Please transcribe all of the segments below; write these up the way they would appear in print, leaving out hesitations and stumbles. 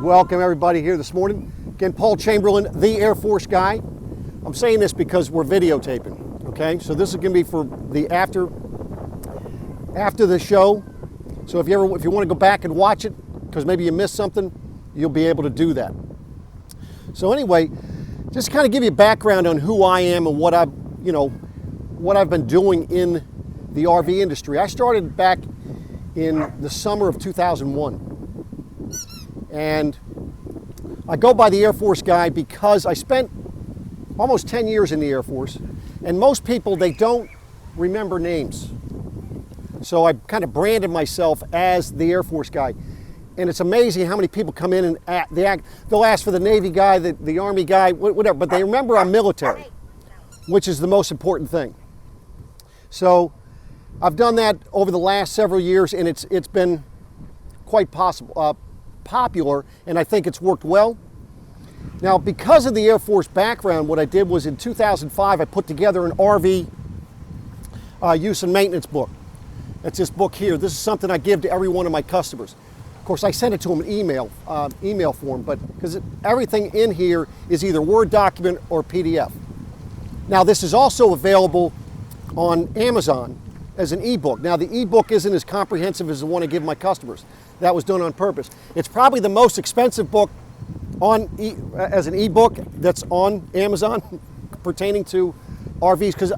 Welcome everybody here this morning. Again, Paul Chamberlain, the Air Force guy. I'm saying this because we're videotaping, okay? So this is gonna be for the after the show. So if you want to go back and watch it, because maybe you missed something, you'll be able to do that. So anyway, just kind of give you a background on who I am and what I've been doing in the RV industry. I started back in the summer of 2001. And I go by the Air Force guy because I spent almost 10 years in the Air Force, and most people, they don't remember names. So I kind of branded myself as the Air Force guy. And it's amazing how many people come in and they'll ask for the Navy guy, the Army guy, whatever, but they remember I'm military, which is the most important thing. So I've done that over the last several years, and it's been quite popular, and I think it's worked well. Now, because of the Air Force background, what I did was in 2005, I put together an RV use and maintenance book. That's this book here. This is something I give to every one of my customers. Of course, I send it to them in email form, but because everything in here is either Word document or PDF. Now, this is also available on Amazon as an ebook. Now, the ebook isn't as comprehensive as the one I give my customers. That was done on purpose. It's probably the most expensive book as an ebook that's on Amazon pertaining to RVs, because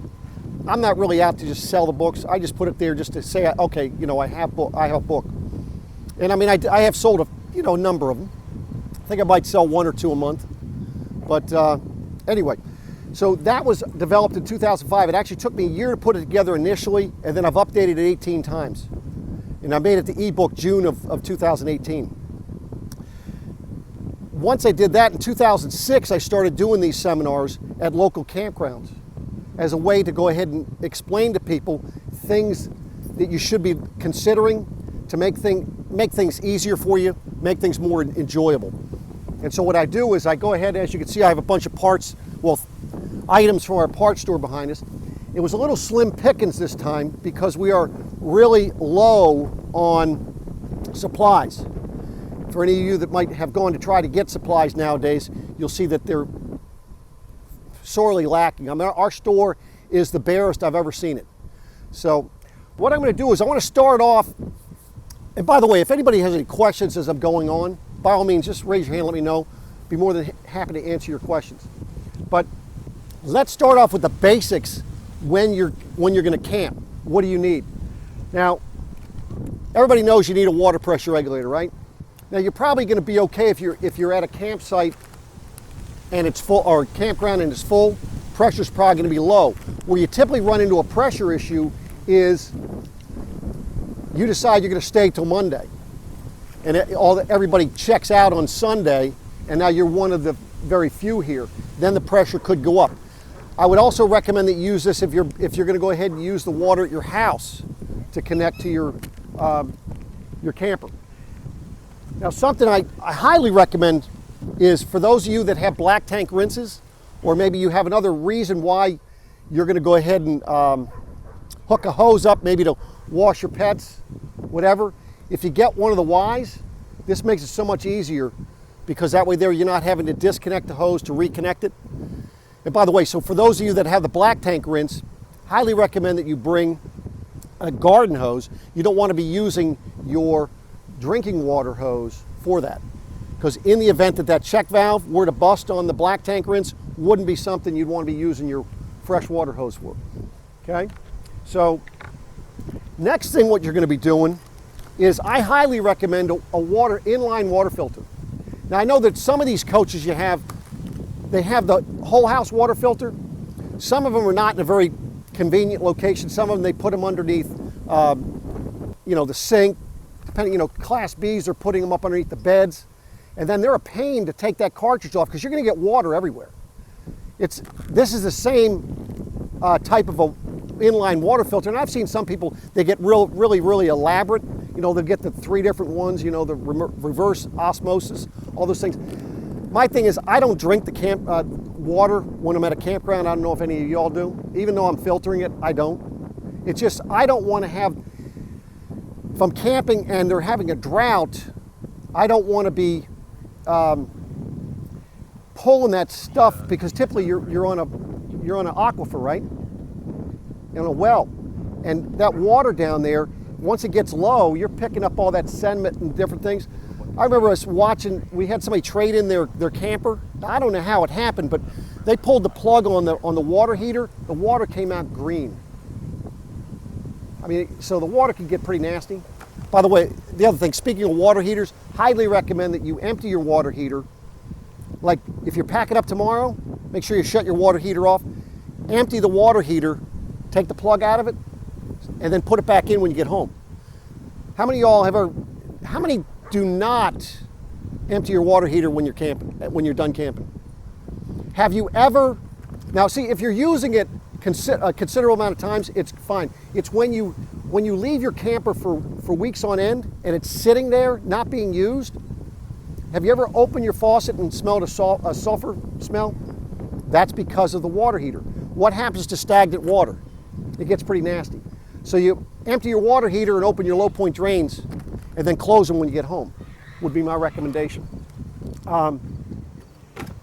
I'm not really out to just sell the books. I just put it there just to say, okay, I have a book. And I mean, I have sold a number of them. I think I might sell one or two a month. But anyway, so that was developed in 2005. It actually took me a year to put it together initially, and then I've updated it 18 times. And I made it the ebook June of 2018. Once I did that in 2006, I started doing these seminars at local campgrounds as a way to go ahead and explain to people things that you should be considering to make things easier for you, make things more enjoyable. And so what I do is I go ahead, as you can see, I have a bunch of parts, items from our parts store behind us. It was a little slim pickings this time because we are really low on supplies. For any of you that might have gone to try to get supplies nowadays, you'll see that they're sorely lacking. I mean, our store is the barest I've ever seen it. So what I'm going to do is I want to start off, and by the way, if anybody has any questions as I'm going on, by all means, just raise your hand, let me know. Be more than happy to answer your questions. But let's start off with the basics when you're going to camp. What do you need? Now, everybody knows you need a water pressure regulator, right? Now, you're probably going to be okay if you're at a campsite and it's full, or a campground and it's full. Pressure's probably going to be low. Where you typically run into a pressure issue is you decide you're going to stay till Monday, and everybody checks out on Sunday, and now you're one of the very few here. Then the pressure could go up. I would also recommend that you use this if you're going to go ahead and use the water at your house to connect to your camper. Now, something I highly recommend is for those of you that have black tank rinses, or maybe you have another reason why you're going to go ahead and hook a hose up, maybe to wash your pets, whatever. If you get one of the Ys, this makes it so much easier, because that way you're not having to disconnect the hose to reconnect it. And by the way, so for those of you that have the black tank rinse, highly recommend that you bring a garden hose. You don't want to be using your drinking water hose for that, because in the event that check valve were to bust on the black tank rinse, wouldn't be something you'd want to be using your fresh water hose for. Okay, so next thing what you're going to be doing is I highly recommend a inline water filter. Now, I know that some of these coaches they have the whole house water filter. Some of them are not in a very convenient location. Some of them, they put them underneath the sink. Depending, Class Bs are putting them up underneath the beds, and then they're a pain to take that cartridge off because you're going to get water everywhere. This is the same type of a inline water filter, and I've seen some people, they get really elaborate. They'll get the 3 different ones, the reverse osmosis, all those things. My thing is, I don't drink the water when I'm at a campground. I don't know if any of y'all do. Even though I'm filtering it, I don't. It's just, I don't want to have, if I'm camping and they're having a drought, I don't want to be pulling that stuff, because typically you're on an aquifer, right? In a well, and that water down there, once it gets low, you're picking up all that sediment and different things. I remember us watching, we had somebody trade in their camper. I don't know how it happened, but they pulled the plug on the water heater. The water came out green. I mean, so the water can get pretty nasty. By the way, the other thing, speaking of water heaters, highly recommend that you empty your water heater. Like if you're packing up tomorrow, make sure you shut your water heater off. Empty the water heater, take the plug out of it, and then put it back in when you get home. How many of y'all have ever, how many do not empty your water heater when you're camping, when you're done camping? Have you ever, now see, if you're using it a considerable amount of times, it's fine. It's when you leave your camper for weeks on end and it's sitting there not being used. Have you ever opened your faucet and smelled a sulfur smell? That's because of the water heater. What happens to stagnant water? It gets pretty nasty. So you empty your water heater and open your low point drains and then close them when you get home, would be my recommendation.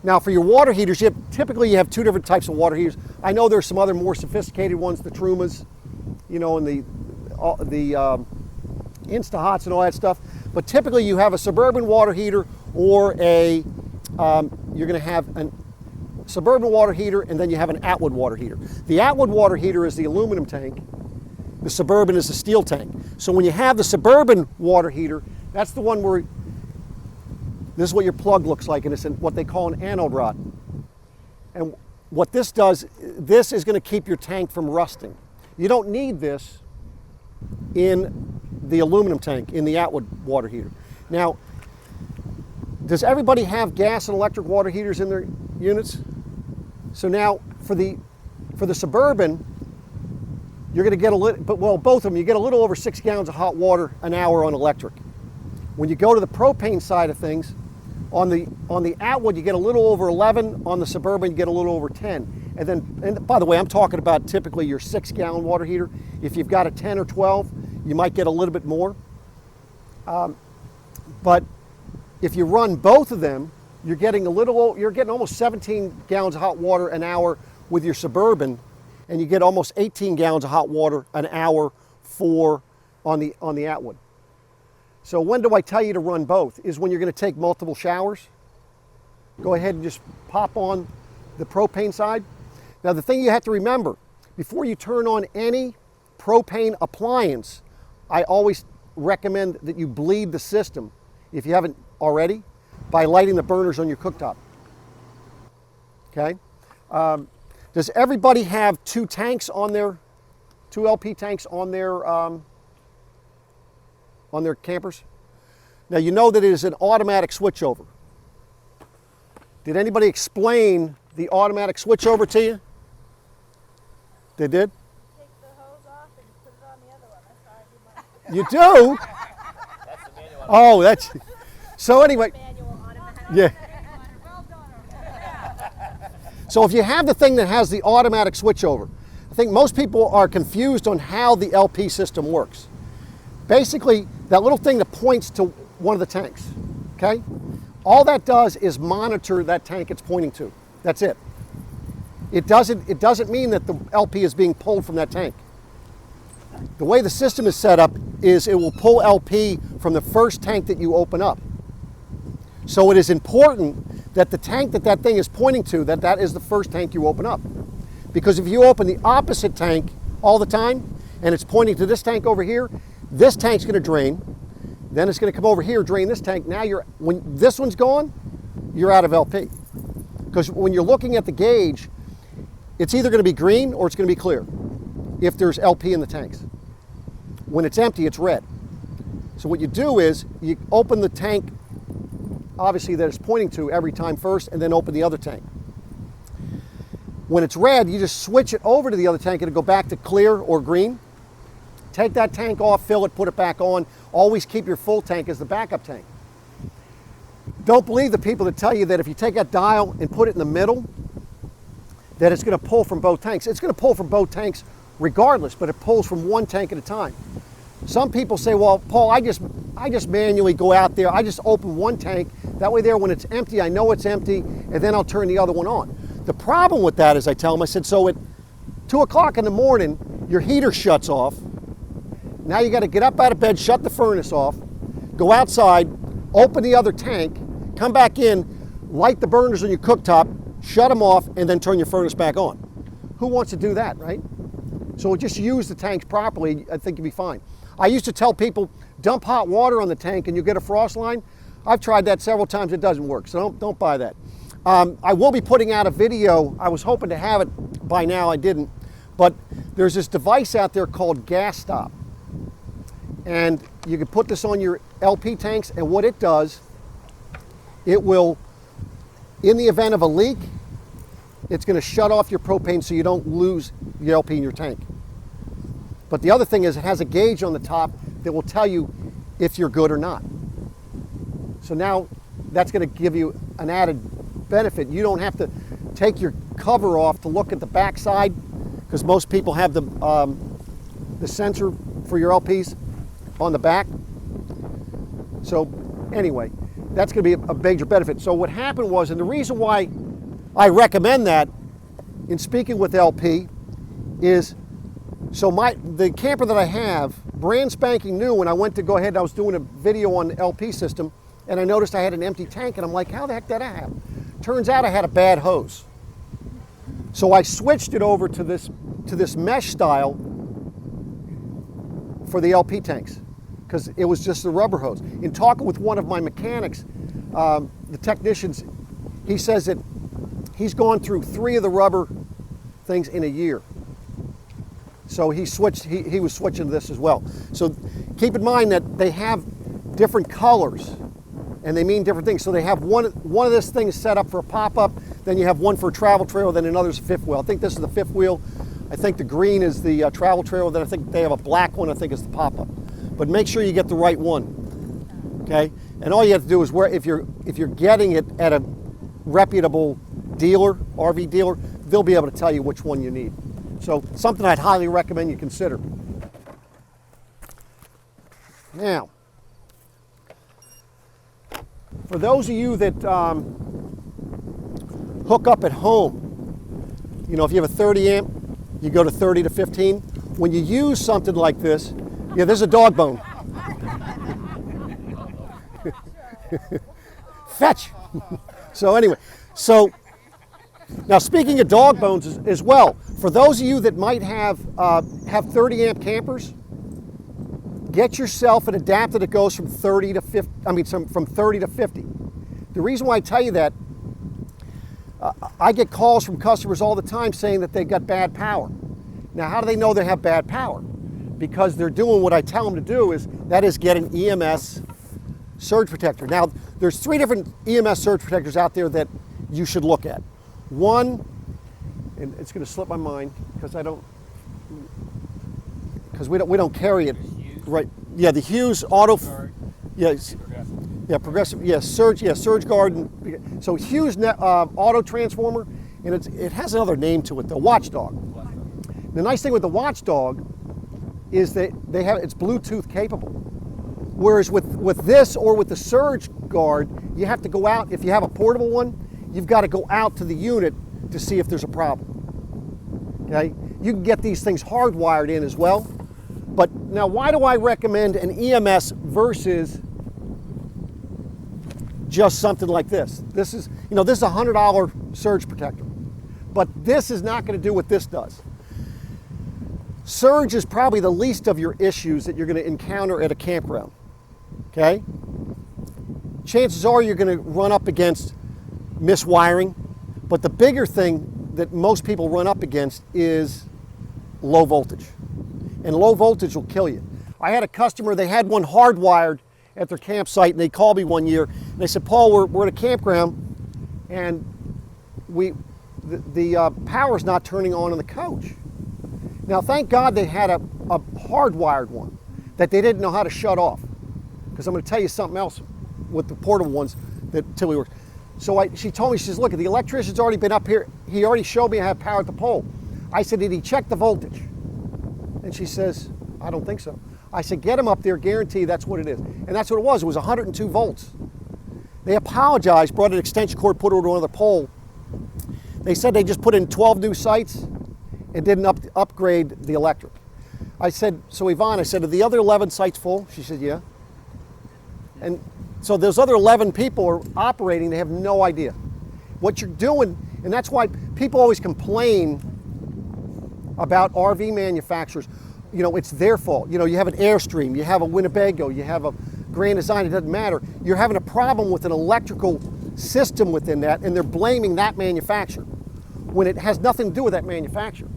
Now for your water heaters, typically you have two different types of water heaters. I know there's some other more sophisticated ones, the Trumas, you know, and the Instahots and all that stuff. But typically you have a Suburban water heater or you're gonna have a Suburban water heater, and then you have an Atwood water heater. The Atwood water heater is the aluminum tank. The Suburban is the steel tank. So when you have the Suburban water heater, that's the one where this is what your plug looks like, and it's what they call an anode rod. And what this does, this is going to keep your tank from rusting. You don't need this in the aluminum tank, in the Atwood water heater. Now, does everybody have gas and electric water heaters in their units? So now for the Suburban, you're going to get both of them, you get a little over 6 gallons of hot water an hour on electric. When you go to the propane side of things, on the Atwood, you get a little over 11. On the Suburban, you get a little over 10. And by the way, I'm talking about typically your 6-gallon water heater. If you've got a 10 or 12, you might get a little bit more. But if you run both of them, you're getting almost 17 gallons of hot water an hour with your Suburban, and you get almost 18 gallons of hot water an hour on the Atwood. So when do I tell you to run both? Is when you're going to take multiple showers. Go ahead and just pop on the propane side. Now the thing you have to remember, before you turn on any propane appliance, I always recommend that you bleed the system, if you haven't already, by lighting the burners on your cooktop. Okay? Does everybody have two LP tanks on their campers? Now you know that it is an automatic switchover. Did anybody explain the automatic switchover to you? They did? Take the hose off and put it on the other one. That's how I do mine. You do? That's the manual. Oh, that's, so anyway, Manual automatic. yeah. Well done. So if you have the thing that has the automatic switchover, I think most people are confused on how the LP system works. Basically, that little thing that points to one of the tanks, okay? All that does is monitor that tank it's pointing to. That's it. It doesn't mean that the LP is being pulled from that tank. The way the system is set up is it will pull LP from the first tank that you open up. So it is important that the tank that thing is pointing to, that is the first tank you open up. Because if you open the opposite tank all the time, and it's pointing to this tank over here, this tank's going to drain, then it's going to come over here, drain this tank. Now when this one's gone, you're out of LP. Because when you're looking at the gauge, it's either going to be green or it's going to be clear if there's LP in the tanks. When it's empty, it's red. So what you do is you open the tank, obviously, that it's pointing to every time first, and then open the other tank. When it's red, you just switch it over to the other tank and it'll go back to clear or green. Take that tank off, fill it, put it back on. Always keep your full tank as the backup tank. Don't believe the people that tell you that if you take that dial and put it in the middle, that it's going to pull from both tanks. It's going to pull from both tanks regardless, but it pulls from one tank at a time. Some people say, well, Paul, I just manually go out there, I just open one tank, That way there, when it's empty, I know it's empty, and then I'll turn the other one on. The problem with that is, I tell them, I said, so at 2 o'clock in the morning, your heater shuts off. Now you got to get up out of bed, shut the furnace off, go outside, open the other tank, come back in, light the burners on your cooktop, shut them off, and then turn your furnace back on. Who wants to do that, right? So just use the tanks properly, I think you'll be fine. I used to tell people, dump hot water on the tank and you get a frost line. I've tried that several times, it doesn't work, so don't buy that. I will be putting out a video. I was hoping to have it by now, I didn't. But there's this device out there called Gas Stop. And you can put this on your LP tanks, and what it does, it will, in the event of a leak, it's going to shut off your propane so you don't lose your LP in your tank. But the other thing is it has a gauge on the top that will tell you if you're good or not. So now that's going to give you an added benefit. You don't have to take your cover off to look at the back side, because most people have the sensor for your LPs on the back. So anyway, that's going to be a major benefit. So what happened was, and the reason why I recommend that in speaking with LP is, so the camper that I have, brand spanking new, when I went to go ahead, I was doing a video on the LP system, and I noticed I had an empty tank, and I'm like, how the heck did that happen? Turns out I had a bad hose. So I switched it over to this mesh style for the LP tanks, because it was just a rubber hose. In talking with one of my mechanics, the technicians, he says that he's gone through 3 of the rubber things in a year. So he was switching to this as well. So keep in mind that they have different colors and they mean different things. So they have one of this thing set up for a pop-up, then you have one for a travel trailer, then another's a fifth wheel. I think this is the fifth wheel. I think the green is the travel trailer, then I think they have a black one, I think is the pop-up. But make sure you get the right one, okay? And all you have to do is, if you're getting it at a reputable dealer, RV dealer, they'll be able to tell you which one you need. So something I'd highly recommend you consider. Now, for those of you that hook up at home, you know, if you have a 30 amp, you go to 30 to 15. When you use something like this, yeah, there's a dog bone. Fetch. So anyway, now speaking of dog bones as well, for those of you that might have 30 amp campers, get yourself an adapter that goes from 30 to 50. I mean, from 30 to 50. The reason why I tell you that, I get calls from customers all the time saying that they got bad power. Now, how do they know they have bad power? Because they're doing what I tell them to do, that is get an EMS surge protector. Now, there's 3 different EMS surge protectors out there that you should look at. One, and it's going to slip my mind because we don't carry it, right? Yeah, the Hughes Auto, Progressive, Surge Guard. So Hughes Auto Transformer, and it has another name to it, the Watchdog. The nice thing with the Watchdog is that it's Bluetooth capable. Whereas with this or with the Surge Guard, you have to go out. If you have a portable one, you've got to go out to the unit to see if there's a problem. Okay, you can get these things hardwired in as well. But now, why do I recommend an EMS versus just something like this? This is a $100 surge protector, but this is not going to do what this does. Surge is probably the least of your issues that you're going to encounter at a campground. Okay? Chances are you're going to run up against miswiring, but the bigger thing that most people run up against is low voltage. And low voltage will kill you. I had a customer, they had one hardwired at their campsite, and they called me one year, and they said, Paul, we're at a campground, and the power's not turning on in the coach. Now, thank God they had a hardwired one that they didn't know how to shut off. Because I'm going to tell you something else with the portable ones that typically works. So she told me, she says, look, the electrician's already been up here. He already showed me I have power at the pole. I said, did he check the voltage? And she says, I don't think so. I said, get him up there, guarantee that's what it is. And that's what it was. It was 102 volts. They apologized, brought an extension cord, put it on another pole. They said they just put in 12 new sites and didn't upgrade the electric. I said, so Yvonne, I said, are the other 11 sites full? She said, yeah. And so those other 11 people are operating, they have no idea what you're doing. And that's why people always complain about RV manufacturers. You know, it's their fault. You know, you have an Airstream, you have a Winnebago, you have a Grand Design, it doesn't matter. You're having a problem with an electrical system within that, and they're blaming that manufacturer when it has nothing to do with that manufacturer.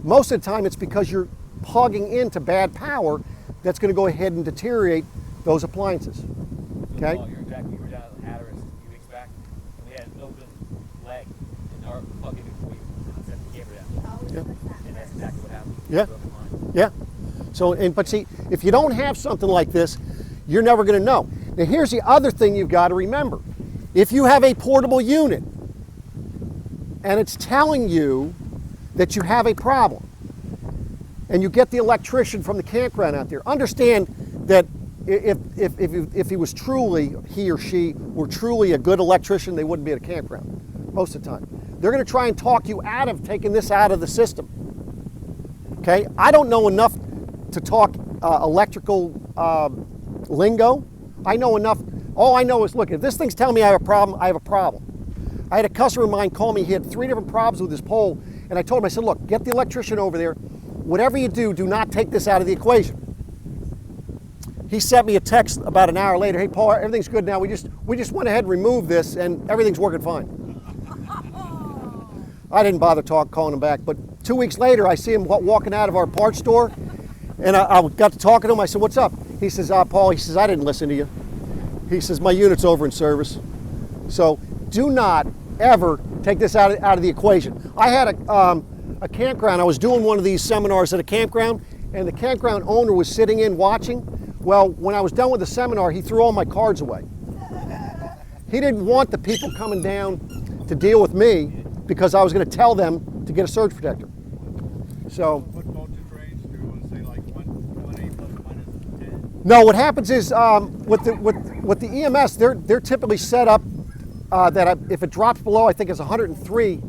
Most of the time it's because you're plugging into bad power that's going to go ahead and deteriorate those appliances. Okay? Well, you're exactly, we were down at Hatteras a few weeks back, and we had an open leg in our plug-in before we set the camera down. Yeah. And that's exactly what happened. Yeah. Yeah. So, but see, if you don't have something like this, you're never going to know. Now, here's the other thing you've got to remember. If you have a portable unit and it's telling you that you have a problem, and you get the electrician from the campground out there, understand that if he was truly, he or she were truly a good electrician, they wouldn't be at a campground most of the time. They're going to try and talk you out of taking this out of the system. Okay, I don't know enough to talk electrical lingo. I know enough. All I know is, look, if this thing's telling me I have a problem, I have a problem. I had a customer of mine call me. He had 3 different problems with his pole, and I told him, I said, look, get the electrician over there. Whatever you do, do not take this out of the equation. He sent me a text about an hour later. Hey, Paul, everything's good now. We just went ahead and removed this, and everything's working fine. I didn't bother calling him back, but 2 weeks later, I see him walking out of our parts store, and I got to talking to him. I said, what's up? He says, Paul, he says, I didn't listen to you. He says, my unit's over in service. So do not ever take this out of the equation. I had a campground. I was doing one of these seminars at a campground, and the campground owner was sitting in watching. Well, when I was done with the seminar, he threw all my cards away. He didn't want the people coming down to deal with me because I was going to tell them to get a surge protector. So. What voltage range do you want to say, like 1.8 plus minus 10? No, what happens is with the EMS, they're typically set up that if it drops below, I think it's 103,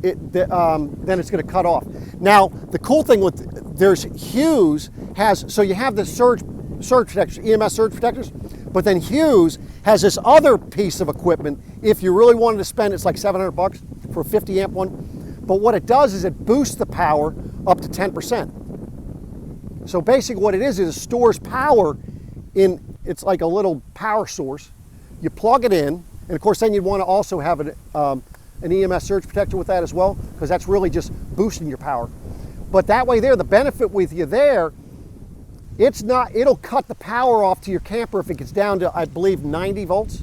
then it's going to cut off. Now, the cool thing with there's Hughes has, so you have the surge protectors, EMS surge protectors, but then Hughes has this other piece of equipment. If you really wanted to spend, it's like $700 for a 50 amp one. But what it does is it boosts the power up to 10%. So basically what it is it stores power in, it's like a little power source. You plug it in, and of course then you'd want to also have an EMS surge protector with that as well, because that's really just boosting your power. But that way there, the benefit with you there, it's not, it'll cut the power off to your camper if it gets down to, I believe, 90 volts.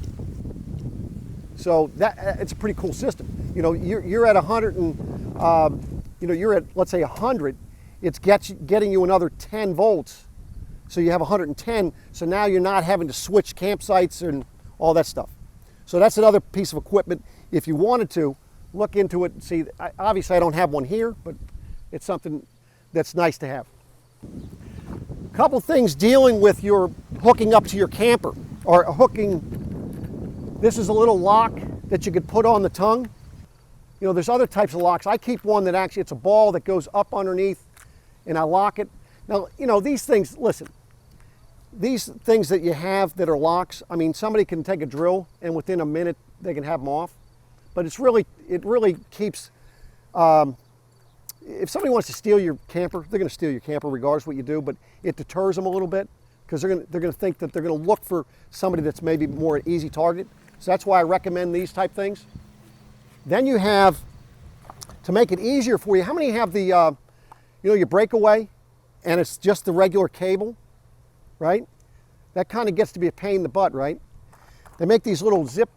So that it's a pretty cool system. You know, you're at 100 and, you know, you're at, let's say 100, it's getting you another 10 volts. So you have 110, so now you're not having to switch campsites and all that stuff. So that's another piece of equipment. If you wanted to, look into it and see. Obviously I don't have one here, but it's something that's nice to have. A couple things dealing with your hooking up to your camper, or hooking. This is a little lock that you could put on the tongue. You know, there's other types of locks. I keep one that actually, it's a ball that goes up underneath and I lock it. Now, you know, these things, listen, these things that you have that are locks, I mean, somebody can take a drill and within a minute they can have them off. But it really keeps, if somebody wants to steal your camper, they're going to steal your camper regardless of what you do, but it deters them a little bit because they're going to think that they're going to look for somebody that's maybe more an easy target. So that's why I recommend these type things. Then you have, to make it easier for you, how many have the, you know, your breakaway and it's just the regular cable, right? That kind of gets to be a pain in the butt, right? They make these little zip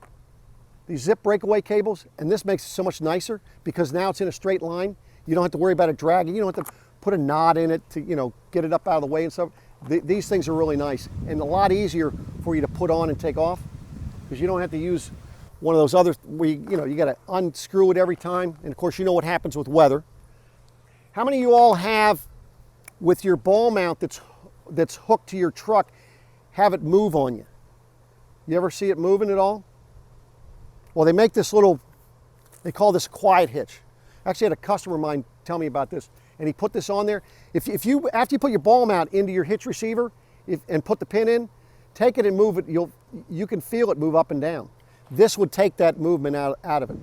breakaway cables, and this makes it so much nicer because now it's in a straight line. You don't have to worry about it dragging. You don't have to put a knot in it to, you know, get it up out of the way and stuff. These things are really nice and a lot easier for you to put on and take off because you don't have to use one of those other, where you got to unscrew it every time. And of course, you know what happens with weather. How many of you all have, with your ball mount that's hooked to your truck, have it move on you? You ever see it moving at all? Well, they make this little, they call this quiet hitch. Actually, I had a customer of mine tell me about this, and he put this on there. If you, after you put your ball mount into your hitch receiver and put the pin in, take it and move it, you can feel it move up and down. This would take that movement out of it.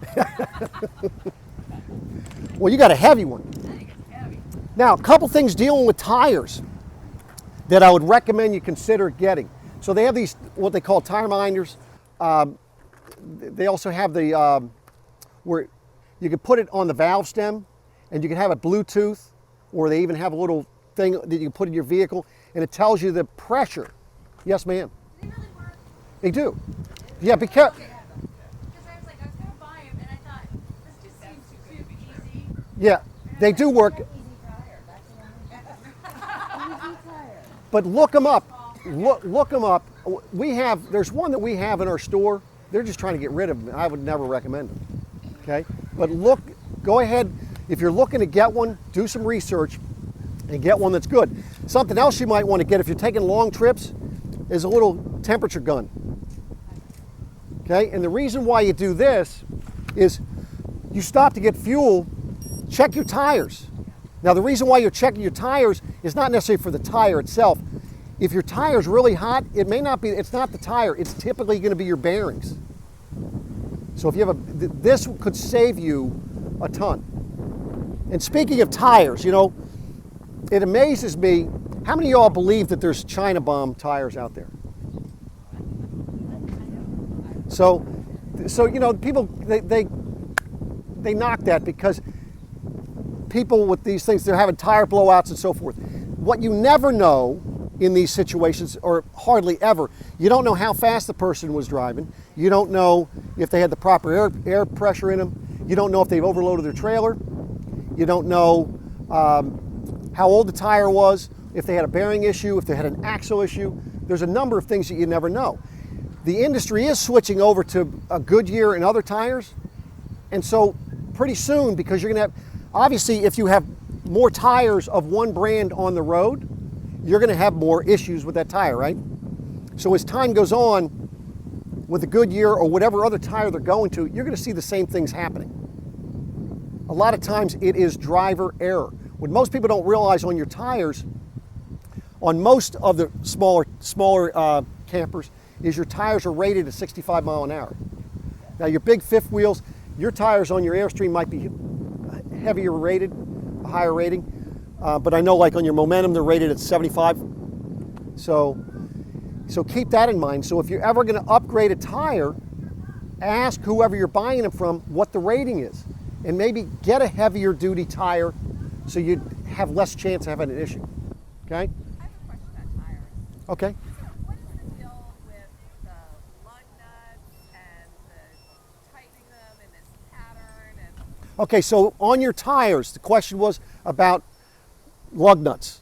It's like 1,000 pounds. Well, you got a heavy one. I think it's heavy. Now, a couple things dealing with tires that I would recommend you consider getting. So they have these, what they call tire minders. They also have the, where you can put it on the valve stem and you can have it Bluetooth, or they even have a little thing that you can put in your vehicle and it tells you the pressure. Yes, ma'am. Do they really work? They do. Yeah, be careful. Because I was like, I was going to buy them, and I thought, this just seems too easy. Yeah, they do work. Easy tire. That's the one. Easy tire. But look them up. Look them up. There's one that we have in our store. They're just trying to get rid of them. I would never recommend them. Okay? But go ahead. If you're looking to get one, do some research and get one that's good. Something else you might want to get if you're taking long trips is a little temperature gun. Okay? And the reason why you do this is you stop to get fuel, check your tires. Now, the reason why you're checking your tires is not necessarily for the tire itself. If your tire's really hot, it's not the tire, it's typically going to be your bearings. So if you have this could save you a ton. And speaking of tires, it amazes me, how many of y'all believe that there's China bomb tires out there? So people, they knock that because people with these things, they're having tire blowouts and so forth. What you never know in these situations, or hardly ever, you don't know how fast the person was driving. You don't know if they had the proper air pressure in them. You don't know if they've overloaded their trailer. You don't know how old the tire was, if they had a bearing issue, if they had an axle issue. There's a number of things that you never know. The industry is switching over to a Goodyear and other tires. And so pretty soon, because you're going to have, obviously if you have more tires of one brand on the road, you're going to have more issues with that tire, right? So as time goes on with the Goodyear or whatever other tire they're going to, you're going to see the same things happening. A lot of times it is driver error. What most people don't realize on your tires, on most of the smaller campers, is your tires are rated at 65 mile an hour. Now your big fifth wheels, your tires on your Airstream might be heavier rated, a higher rating. But I know like on your Momentum, they're rated at 75. So keep that in mind. So if you're ever going to upgrade a tire, ask whoever you're buying them from what the rating is. And maybe get a heavier duty tire so you have less chance of having an issue. Okay? I have a question about tires. Okay. So what is the deal with the lug nuts and the tightening them in this pattern? And Okay, so on your tires, the question was about lug nuts.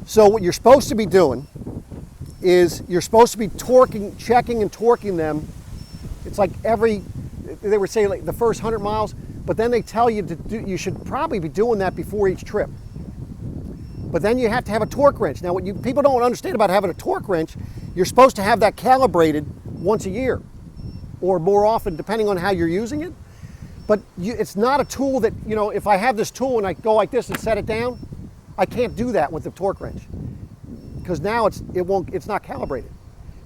So what you're supposed to be doing is you're supposed to be checking and torquing them. It's like they would say like the first 100 miles, but then they tell you you should probably be doing that before each trip. But then you have to have a torque wrench. Now what people don't understand about having a torque wrench, you're supposed to have that calibrated once a year or more often depending on how you're using it. But it's not a tool that, if I have this tool and I go like this and set it down, I can't do that with the torque wrench because now it's not calibrated.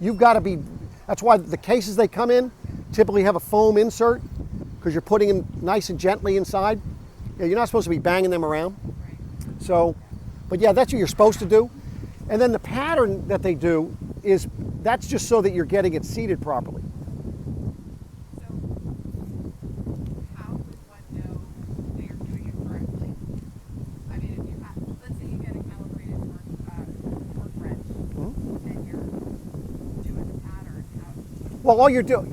You've got to be, that's why the cases they come in typically have a foam insert because you're putting them nice and gently inside. Yeah, you're not supposed to be banging them around. So, but yeah, that's what you're supposed to do. And then the pattern that they do that's just so that you're getting it seated properly. how would one know that you're doing it correctly? I mean, if you have, let's say you get a calibrated torque wrench and you're doing the pattern. Well, all you're doing,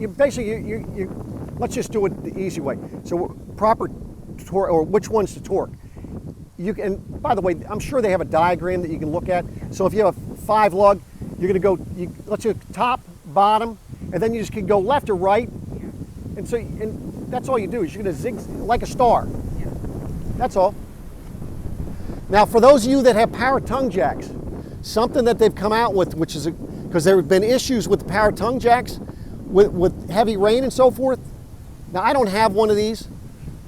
let's just do it the easy way. So proper torque, or which one's to torque. And by the way, I'm sure they have a diagram that you can look at. So if you have a 5 lug, you're going to go, let's do top, bottom, and then you just can go left or right. And that's all you do is you're going to zig like a star. That's all. Now, for those of you that have power tongue jacks, something that they've come out with, which is because there have been issues with the power tongue jacks with heavy rain and so forth. Now, I don't have one of these,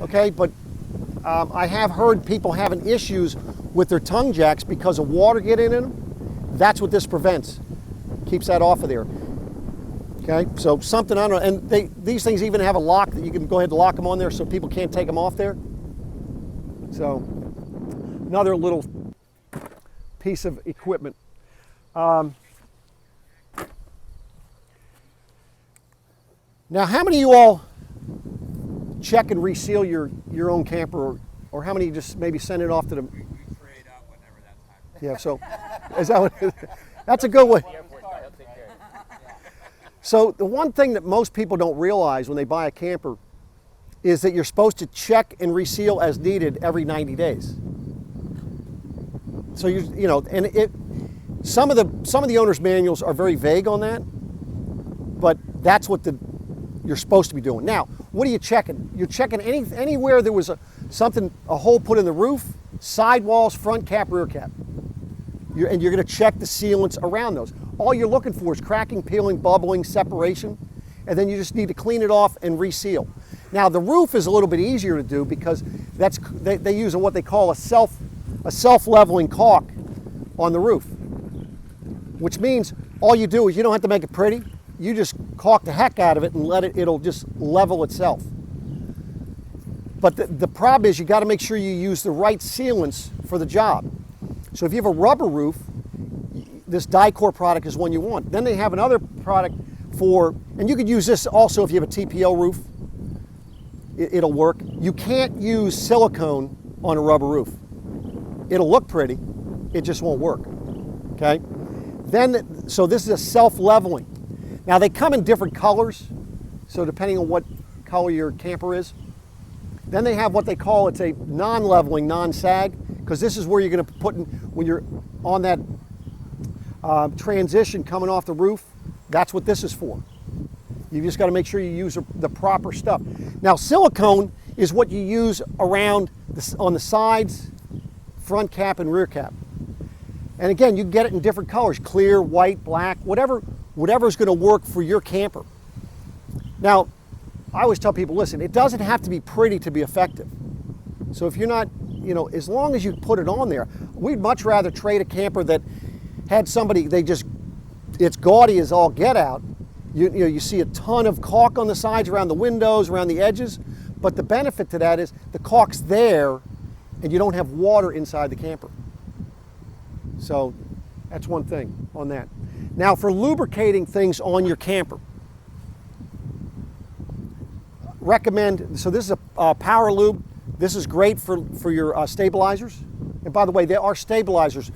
okay, but I have heard people having issues with their tongue jacks because of water getting in them. That's what this prevents. Keeps that off of there. Okay, so something, I don't know, and these things even have a lock that you can go ahead and lock them on there so people can't take them off there. So, another little piece of equipment. Now, how many of you all check and reseal your own camper, or how many just maybe send it off to them? We trade out whenever that time. Yeah, so is that what it is? That's a good way. So the one thing that most people don't realize when they buy a camper is that you're supposed to check and reseal as needed every 90 days. So you know, and some of the owner's manuals are very vague on that, but that's what you're supposed to be doing. Now, what are you checking? You're checking anywhere there was a hole put in the roof, sidewalls, front cap, rear cap. And you're going to check the sealants around those. All you're looking for is cracking, peeling, bubbling, separation, and then you just need to clean it off and reseal. Now, the roof is a little bit easier to do because they use what they call a self-leveling caulk on the roof, which means all you do is you don't have to make it pretty. You just caulk the heck out of it and it'll just level itself. But the problem is you got to make sure you use the right sealants for the job. So if you have a rubber roof, this Dicor product is one you want. Then they have another product and you could use this also if you have a TPO roof. It'll work. You can't use silicone on a rubber roof. It'll look pretty, it just won't work, okay? So this is a self-leveling. Now they come in different colors, so depending on what color your camper is. Then they have what they call, it's a non-leveling, non-sag, because this is where you're going to put in, when you're on that transition coming off the roof, that's what this is for. You just got to make sure you use the proper stuff. Now silicone is what you use around on the sides, front cap and rear cap. And again, you can get it in different colors, clear, white, black, whatever's going to work for your camper. Now, I always tell people, listen, it doesn't have to be pretty to be effective. So if you're not, you know, as long as you put it on there, we'd much rather trade a camper that had somebody, it's gaudy as all get out. You see a ton of caulk on the sides, around the windows, around the edges, but the benefit to that is the caulk's there and you don't have water inside the camper. So that's one thing on that. Now for lubricating things on your camper, recommend, so this is a power lube. This is great for your stabilizers. And by the way, there are stabilizers.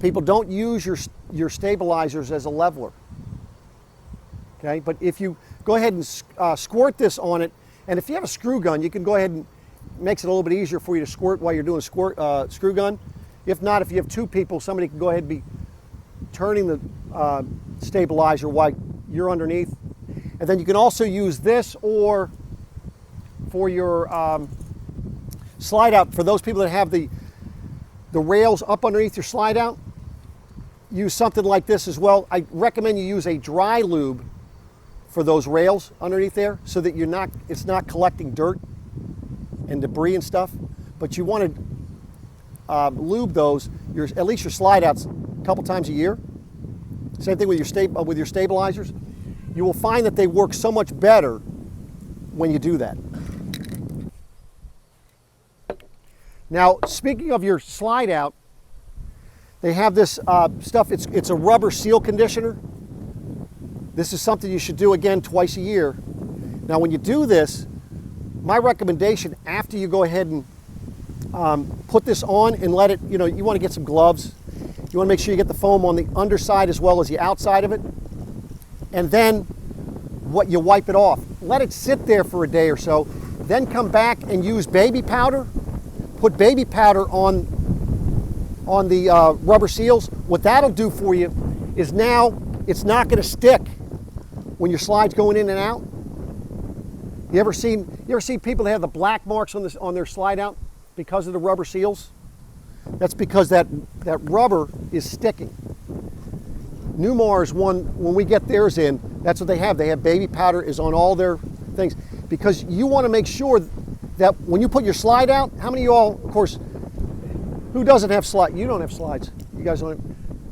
People don't use your stabilizers as a leveler. Okay, but if you go ahead and squirt this on it, and if you have a screw gun, you can go ahead and makes it a little bit easier for you to squirt while you're doing a screw gun. If not, if you have two people, somebody can go ahead and be turning the stabilizer while you're underneath. And then you can also use this or for your slide out, for those people that have the rails up underneath your slide out, use something like this as well. I recommend you use a dry lube for those rails underneath there so that it's not collecting dirt and debris and stuff. But you want to lube those, at least your slide outs, a couple times a year. Same thing with your stabilizers. You will find that they work so much better when you do that. Now, speaking of your slide out, they have this stuff, it's a rubber seal conditioner. This is something you should do again twice a year. Now when you do this, my recommendation after you go ahead and put this on and let it, you want to get some gloves. You want to make sure you get the foam on the underside as well as the outside of it. And then you wipe it off. Let it sit there for a day or so, then come back and use baby powder. Put baby powder on the rubber seals. What that'll do for you is now it's not going to stick when your slide's going in and out. You ever seen people that have the black marks on their slide out because of the rubber seals? That's because that rubber is sticking. Newmar's one, when we get theirs in, that's what they have. They have baby powder is on all their things, because you want to make sure that when you put your slide out, how many of you all, of course, who doesn't have slides? You don't have slides. You guys don't have,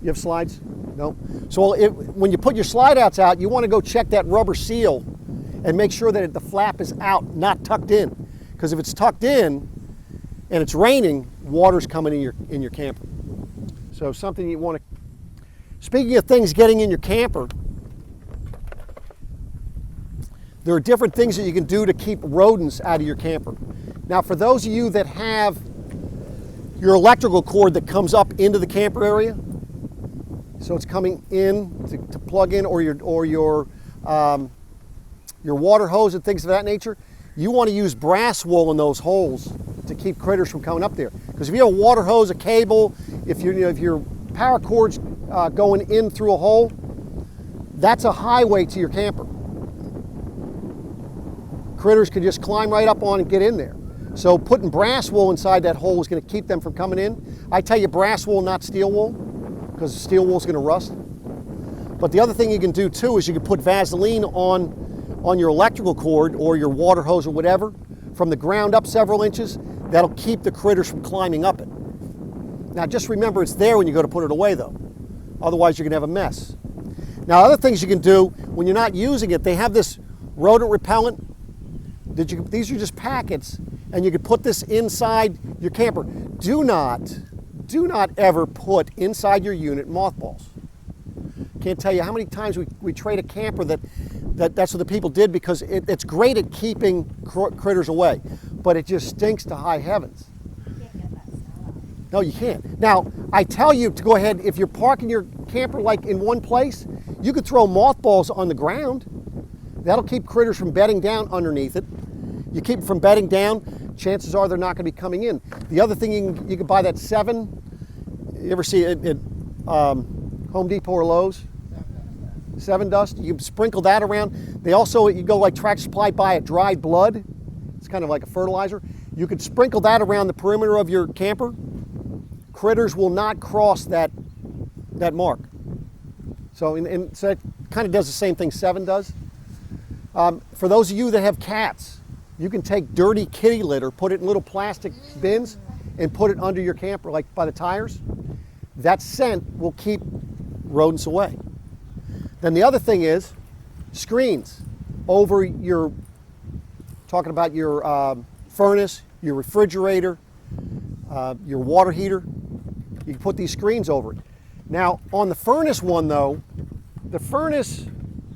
you have slides? No? So when you put your slide outs out, you want to go check that rubber seal and make sure that the flap is out, not tucked in. Because if it's tucked in and it's raining, water's coming in your camper. So something you want to. Speaking of things getting in your camper, there are different things that you can do to keep rodents out of your camper. Now, for those of you that have your electrical cord that comes up into the camper area, so it's coming in to plug in, or your water hose and things of that nature, you want to use brass wool in those holes to keep critters from coming up there. Because if you have a water hose, a cable, if your power cord's going in through a hole, that's a highway to your camper. Critters can just climb right up on and get in there. So putting brass wool inside that hole is going to keep them from coming in. I tell you, brass wool, not steel wool, because steel wool is going to rust. But the other thing you can do too is you can put Vaseline on your electrical cord or your water hose or whatever from the ground up several inches. That'll keep the critters from climbing up it. Now just remember, it's there when you go to put it away though. Otherwise you're going to have a mess. Now other things you can do when you're not using it, they have this rodent repellent. These are just packets, and you can put this inside your camper. Do not ever put inside your unit mothballs. Can't tell you how many times we trade a camper that's what the people did, because it's great at keeping critters away, but it just stinks to high heavens. You can't get that smell out. No, you can't. Now, I tell you to go ahead, if you're parking your camper like in one place, you could throw mothballs on the ground. That'll keep critters from bedding down underneath it. You keep them from bedding down, chances are they're not going to be coming in. The other thing, you can buy that 7, you ever see it at Home Depot or Lowe's? 7 dust. You can sprinkle that around. They also, you go like Tractor Supply, buy a dried blood. It's kind of like a fertilizer. You could sprinkle that around the perimeter of your camper. Critters will not cross that mark. So, so it kind of does the same thing 7 does. For those of you that have cats, you can take dirty kitty litter, put it in little plastic bins, and put it under your camper, like by the tires. That scent will keep rodents away. Then the other thing is screens over your, talking about your furnace, your refrigerator, your water heater. You can put these screens over it. Now, on the furnace one though, the furnace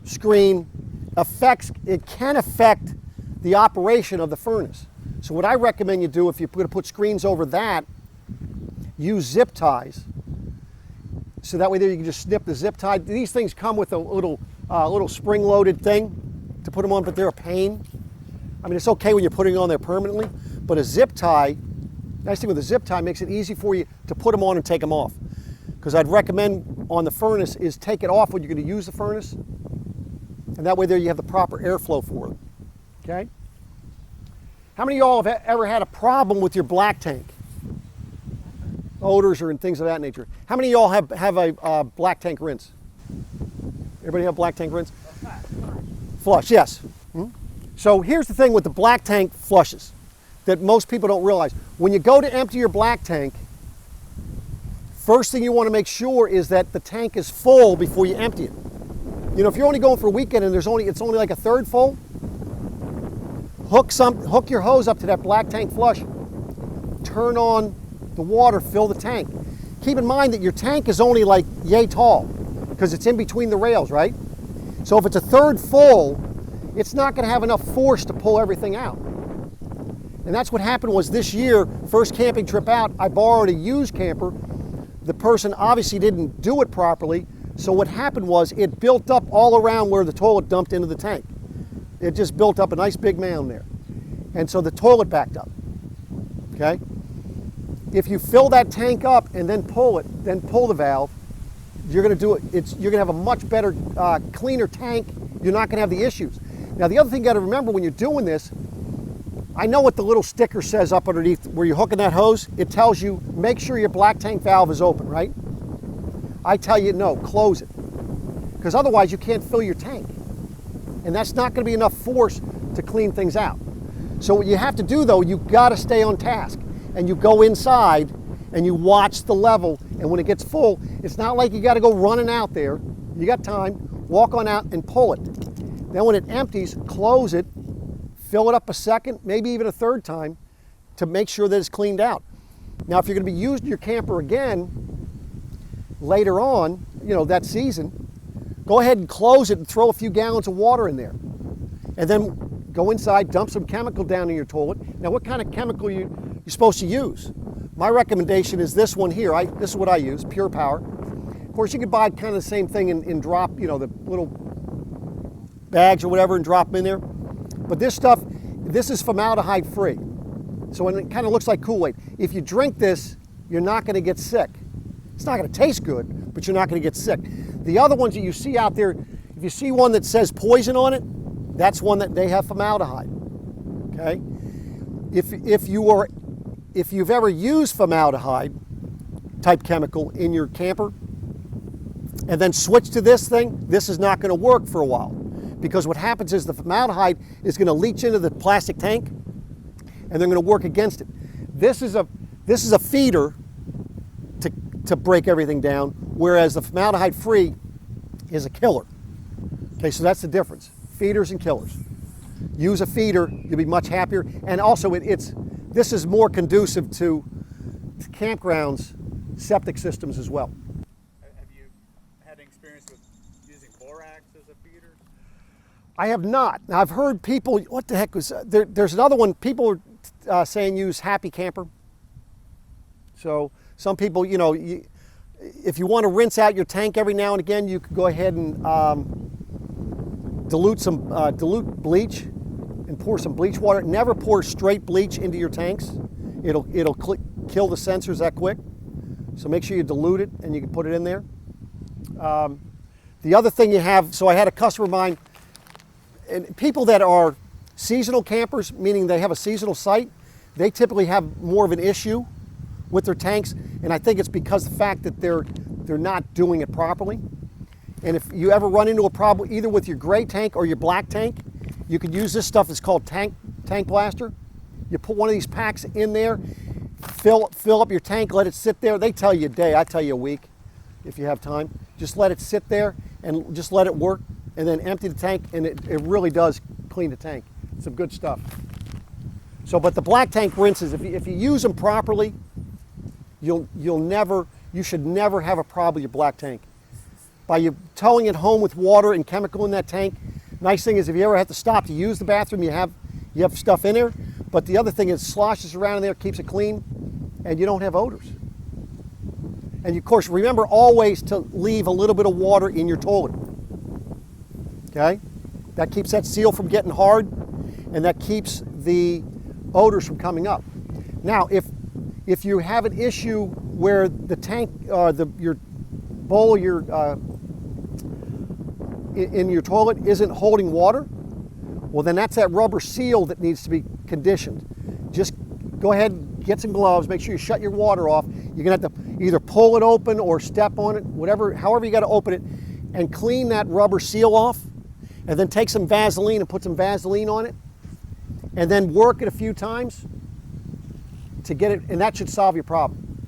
screen can affect the operation of the furnace. So what I recommend you do, if you're going to put screens over that, use zip ties. So that way there you can just snip the zip tie. These things come with a little spring-loaded thing to put them on, but they're a pain. I mean, it's okay when you're putting it on there permanently, but a zip tie, nice thing with a zip tie, makes it easy for you to put them on and take them off. Because I'd recommend on the furnace is take it off when you're going to use the furnace, and that way there you have the proper airflow for it. Okay? How many of y'all have ever had a problem with your black tank? Odors or things of that nature. How many of y'all have a black tank rinse? Everybody have black tank rinse? Flush, yes. So here's the thing with the black tank flushes that most people don't realize. When you go to empty your black tank, first thing you want to make sure is that the tank is full before you empty it. You know, if you're only going for a weekend and it's only like a third full, hook your hose up to that black tank flush, turn on the water, fill the tank. Keep in mind that your tank is only like yay tall because it's in between the rails, right? So if it's a third full, it's not going to have enough force to pull everything out. And that's what happened was this year, first camping trip out, I borrowed a used camper. The person obviously didn't do it properly, so what happened was it built up all around where the toilet dumped into the tank. It just built up a nice big mound there. And so the toilet backed up, okay? If you fill that tank up and then pull the valve, you're gonna do it, you're gonna have a much better, cleaner tank. You're not gonna have the issues. Now the other thing you gotta remember when you're doing this, I know what the little sticker says up underneath where you're hooking that hose. It tells you, make sure your black tank valve is open, right? I tell you, no, close it. Because otherwise you can't fill your tank. And that's not going to be enough force to clean things out. So what you have to do though, you've got to stay on task. And you go inside and you watch the level. And when it gets full, it's not like you got to go running out there. You got time, walk on out and pull it. Then when it empties, close it, fill it up a second, maybe even a third time to make sure that it's cleaned out. Now, if you're going to be using your camper again later on, you know, that season, go ahead and close it and throw a few gallons of water in there. And then go inside, dump some chemical down in your toilet. Now, what kind of chemical you're supposed to use? My recommendation is this one here. This is what I use, Pure Power. Of course, you could buy kind of the same thing in drop, you know, the little bags or whatever and drop them in there. But this stuff, this is formaldehyde free. So it kind of looks like Kool-Aid. If you drink this, you're not going to get sick. It's not going to taste good, but you're not going to get sick. The other ones that you see out there, if you see one that says poison on it, that's one that they have formaldehyde. Okay? If you've ever used formaldehyde type chemical in your camper and then switch to this thing, this is not going to work for a while. Because what happens is the formaldehyde is going to leach into the plastic tank and they're going to work against it. This is a feeder to break everything down, whereas the formaldehyde free is a killer. Okay, so that's the difference. Feeders and killers. Use a feeder, you'll be much happier. And also this is more conducive to campgrounds, septic systems as well. Have you had experience with using borax as a feeder? I have not. Now I've heard people, what the heck was, there's another one, people are saying use Happy Camper. So some people, you know, if you want to rinse out your tank every now and again, you could go ahead and dilute bleach and pour some bleach water. Never pour straight bleach into your tanks. It'll kill the sensors that quick. So make sure you dilute it and you can put it in there. The other thing you have, so I had a customer of mine, and people that are seasonal campers, meaning they have a seasonal site, they typically have more of an issue with their tanks, and I think it's because the fact that they're not doing it properly. And if you ever run into a problem either with your gray tank or your black tank, you could use this stuff that's called tank blaster. You put one of these packs in there, fill up your tank, let it sit there. They tell you a day, I tell you a week if you have time. Just let it sit there and just let it work, and then empty the tank, and it really does clean the tank. It's some good stuff. So, but the black tank rinses, if you use them properly, you should never have a problem with your black tank. By you towing it home with water and chemical in that tank, nice thing is if you ever have to stop to use the bathroom, you have stuff in there. But the other thing is sloshes around in there, keeps it clean, and you don't have odors. And of course, remember always to leave a little bit of water in your toilet. Okay? That keeps that seal from getting hard, and that keeps the odors from coming up. Now, if you have an issue where the tank, your bowl, in your toilet isn't holding water, well then that's that rubber seal that needs to be conditioned. Just go ahead and get some gloves, make sure you shut your water off. You're gonna have to either pull it open or step on it, however you gotta open it, and clean that rubber seal off, and then take some Vaseline and put some Vaseline on it, and then work it a few times to get it, and that should solve your problem.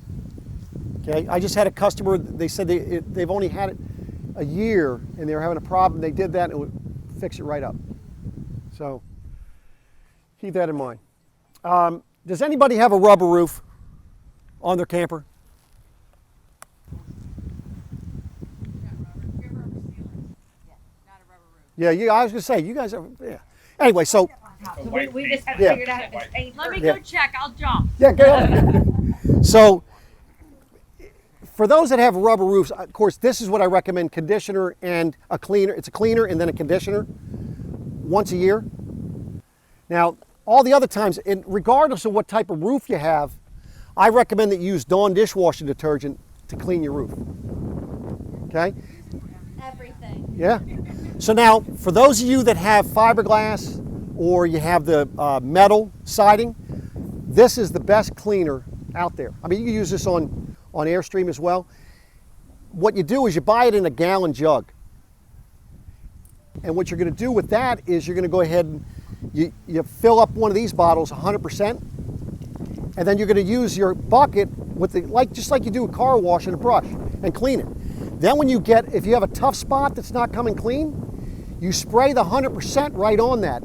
Okay, I just had a customer, they said they've only had it a year and they were having a problem. They did that and it would fix it right up. So keep that in mind. Does anybody have a rubber roof on their camper? Yeah, I was gonna say, you guys are, yeah. Anyway, so. We just haven't Yeah. figured out if it's paint. Let me Yeah. go check. I'll jump. Yeah, go ahead. So, for those that have rubber roofs, of course, this is what I recommend: conditioner and a cleaner. It's a cleaner and then a conditioner once a year. Now, all the other times, regardless of what type of roof you have, I recommend that you use Dawn dishwashing detergent to clean your roof. Okay? Everything. Yeah. So now, for those of you that have fiberglass or you have the metal siding, this is the best cleaner out there. I mean, you can use this on Airstream as well. What you do is you buy it in a gallon jug. And what you're going to do with that is you're going to go ahead and you fill up one of these bottles 100%, and then you're going to use your bucket with just like you do a car wash and a brush and clean it. Then when if you have a tough spot that's not coming clean, you spray the 100% right on that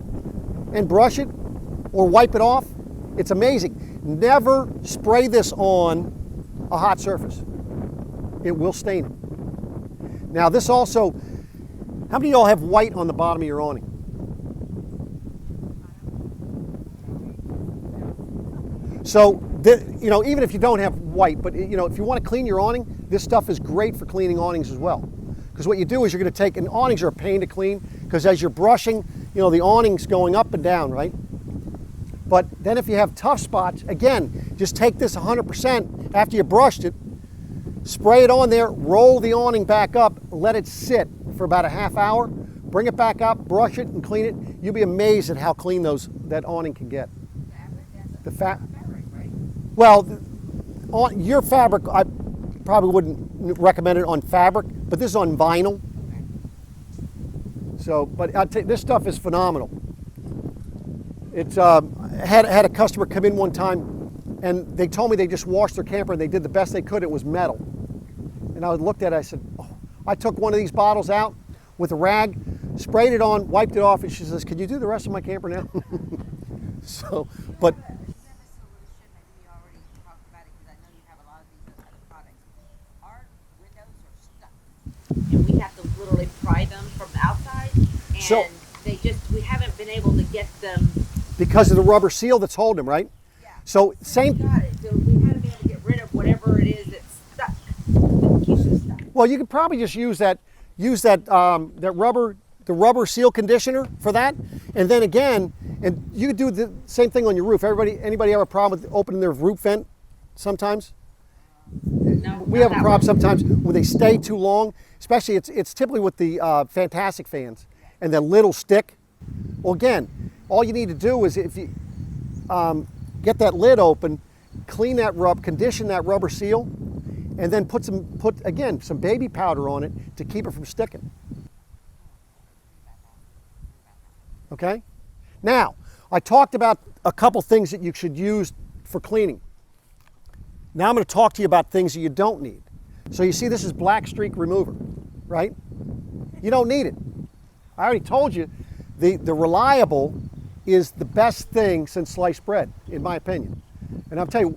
and brush it or wipe it off. It's amazing. Never spray this on a hot surface. It will stain it. Now this also, how many of y'all have white on the bottom of your awning? So, even if you don't have white, but if you want to clean your awning, this stuff is great for cleaning awnings as well. Because what you do is you're going to take, and awnings are a pain to clean, because as you're brushing, the awning's going up and down, right? But then if you have tough spots, again, just take this 100% after you brushed it, spray it on there, roll the awning back up, let it sit for about a half hour, bring it back up, brush it and clean it. You'll be amazed at how clean that awning can get. The fabric, right? Well, on your fabric, I probably wouldn't recommend it on fabric, but this is on vinyl. So, but this stuff is phenomenal. It's had a customer come in one time, and they told me they just washed their camper and they did the best they could. It was metal, and I looked at it. I said, oh. I took one of these bottles out with a rag, sprayed it on, wiped it off, and she says, "Can you do the rest of my camper now?" So, but. And we have to literally pry them from the outside, and we haven't been able to get them because of the rubber seal that's holding them, right? Yeah. So same. Got it. So we haven't been able to get rid of whatever it is that's stuck. That keeps it stuck. Well, you could probably just use that rubber seal conditioner for that, and then again, and you could do the same thing on your roof. Anybody have a problem with opening their roof vent sometimes? No, we have a problem sometimes when they stay too long, especially it's typically with the Fantastic fans and the little stick. Well, again, all you need to do is if you get that lid open, clean that condition that rubber seal, and then put some baby powder on it to keep it from sticking. Okay? Now, I talked about a couple things that you should use for cleaning. Now I'm going to talk to you about things that you don't need. So you see this is black streak remover, right? You don't need it. I already told you the Reliable is the best thing since sliced bread, in my opinion. And I'll tell you,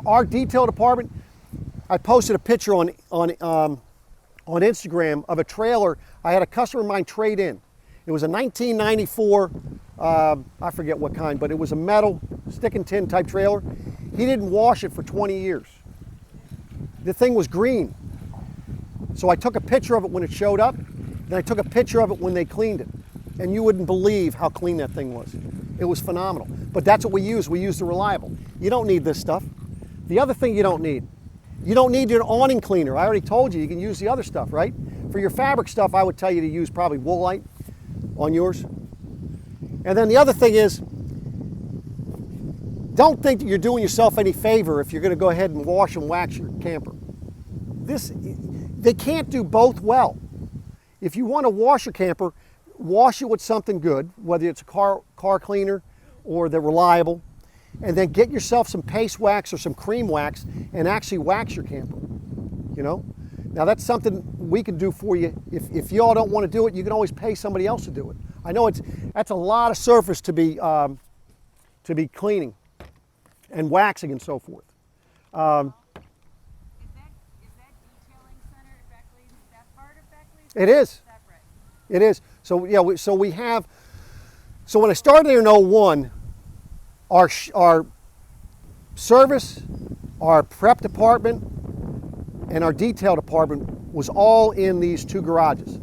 our detail department, I posted a picture on Instagram of a trailer I had a customer of mine trade in. It was a 1994, I forget what kind, but it was a metal stick and tin type trailer. He didn't wash it for 20 years. The thing was green. So I took a picture of it when it showed up, and I took a picture of it when they cleaned it. And you wouldn't believe how clean that thing was. It was phenomenal. But that's what we use. We use the Reliable. You don't need this stuff. The other thing you don't need your awning cleaner. I already told you can use the other stuff, right? For your fabric stuff, I would tell you to use probably Woolite on yours. And then the other thing is, don't think that you're doing yourself any favor if you're going to go ahead and wash and wax your camper. They can't do both well. If you want to wash your camper, wash it with something good, whether it's a car cleaner or the Reliable, and then get yourself some paste wax or some cream wax and actually wax your camper. Now that's something we can do for you. If you all don't want to do it, you can always pay somebody else to do it. I know that's a lot of surface to be cleaning and waxing and so forth. Is that detailing center at Beckley? Is that part of Beckley? It is. Separate. It is. So yeah, so when I started there in 01, our service, our prep department, and our detail department was all in these two garages.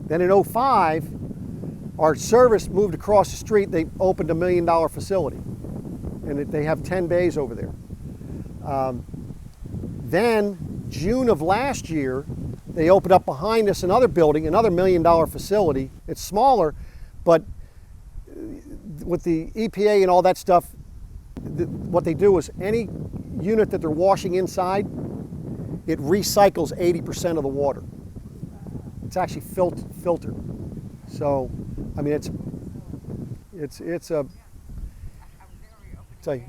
Then in 05, our service moved across the street. They opened $1 million facility, and they have 10 bays over there. Then June of last year, they opened up behind us another building, another $1 million facility. It's smaller, but with the EPA and all that stuff, what they do is any unit that they're washing inside, it recycles 80% of the water. It's actually filtered. So, I mean, it's a,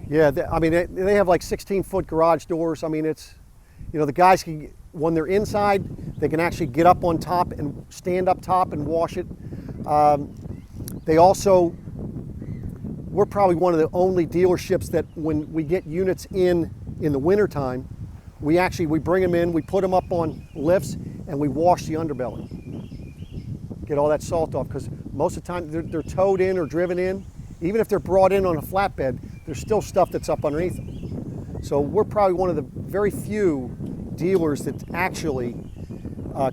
yeah, I mean, they have like 16-foot garage doors. I mean, it's, you know, the guys can, when they're inside, they can actually get up on top and stand up top and wash it. They also, we're probably one of the only dealerships that when we get units in the wintertime, we bring them in, we put them up on lifts, and we wash the underbelly. Get all that salt off, because most of the time they're towed in or driven in. Even if they're brought in on a flatbed, there's still stuff that's up underneath them. So we're probably one of the very few dealers that actually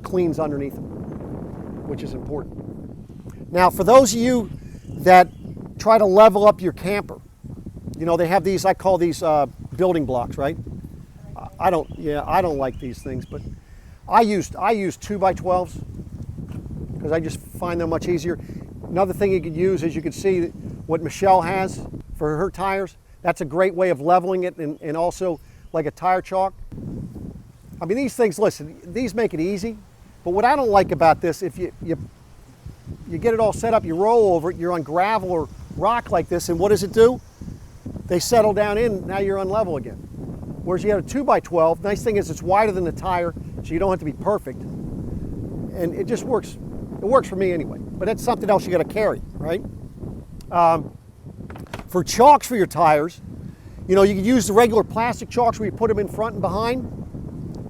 cleans underneath them, which is important. Now, for those of you that try to level up your camper, you know, they have these, I call these building blocks, right? I don't like these things, but I use 2x12s because I just find them much easier. Another thing you could use is, you can see what Michelle has for her tires. That's a great way of leveling it, and also like a tire chalk. I mean, these things, listen, these make it easy, but what I don't like about this, if you get it all set up, you roll over it, you're on gravel or rock like this, and what does it do? They settle down in, now you're on level again. Whereas you have a 2x12, nice thing is it's wider than the tire, so you don't have to be perfect. And it just works. It works for me anyway, but that's something else you got to carry, right? For chalks for your tires, you know, you can use the regular plastic chalks where you put them in front and behind,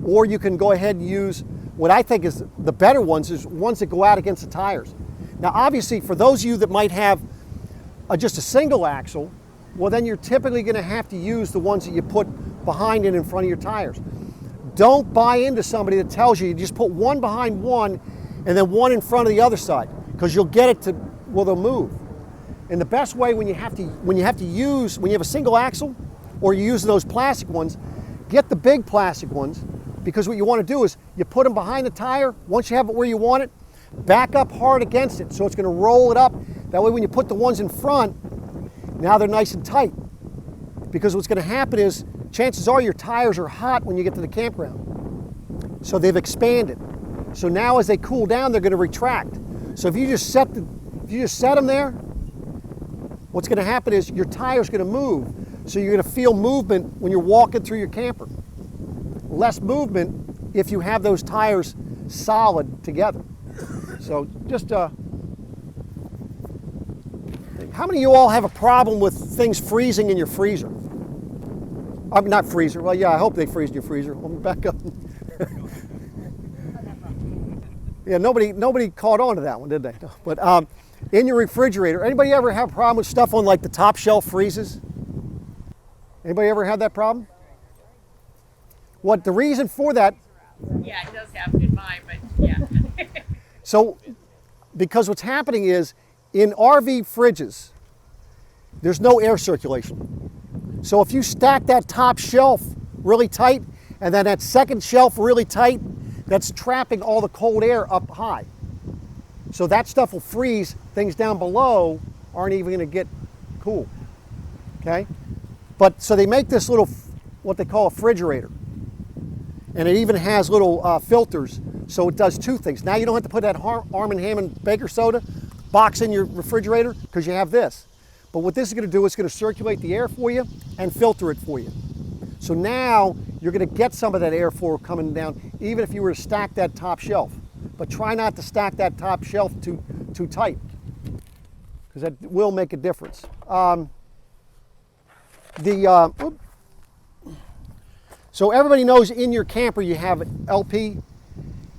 or you can go ahead and use what I think is the better ones, is ones that go out against the tires. Now, obviously, for those of you that might have just a single axle, well, then you're typically going to have to use the ones that you put behind and in front of your tires. Don't buy into somebody that tells you just put one behind one and then one in front of the other side, because you'll get it to, well, they'll move. And the best way when you have a single axle, or you use those plastic ones, get the big plastic ones, because what you want to do is you put them behind the tire. Once you have it where you want it, back up hard against it, so it's going to roll it up. That way when you put the ones in front, now they're nice and tight. Because what's going to happen is, chances are your tires are hot when you get to the campground. So they've expanded. So now as they cool down, they're going to retract. So if you just set them there, what's going to happen is your tire's going to move. So you're going to feel movement when you're walking through your camper. Less movement if you have those tires solid together. So just, how many of you all have a problem with things freezing in your freezer? I mean, not freezer. Well, yeah, I hope they freeze in your freezer. Let me back up. Yeah, nobody caught on to that one, did they? No. But in your refrigerator, anybody ever have a problem with stuff on like the top shelf freezes? Anybody ever had that problem? What the reason for that? Yeah, it does happen in mine, but yeah. So, because what's happening is, in RV fridges, there's no air circulation. So if you stack that top shelf really tight, and then that second shelf really tight, that's trapping all the cold air up high. So that stuff will freeze. Things down below aren't even going to get cool. Okay? But so they make this little, what they call a refrigerator. And it even has little filters, so it does two things. Now you don't have to put that Arm & Hammer baker soda box in your refrigerator, because you have this. But what this is going to do is going to circulate the air for you and filter it for you. So now you're going to get some of that airflow coming down, even if you were to stack that top shelf. But try not to stack that top shelf too tight, because that will make a difference. So everybody knows in your camper you have an LP.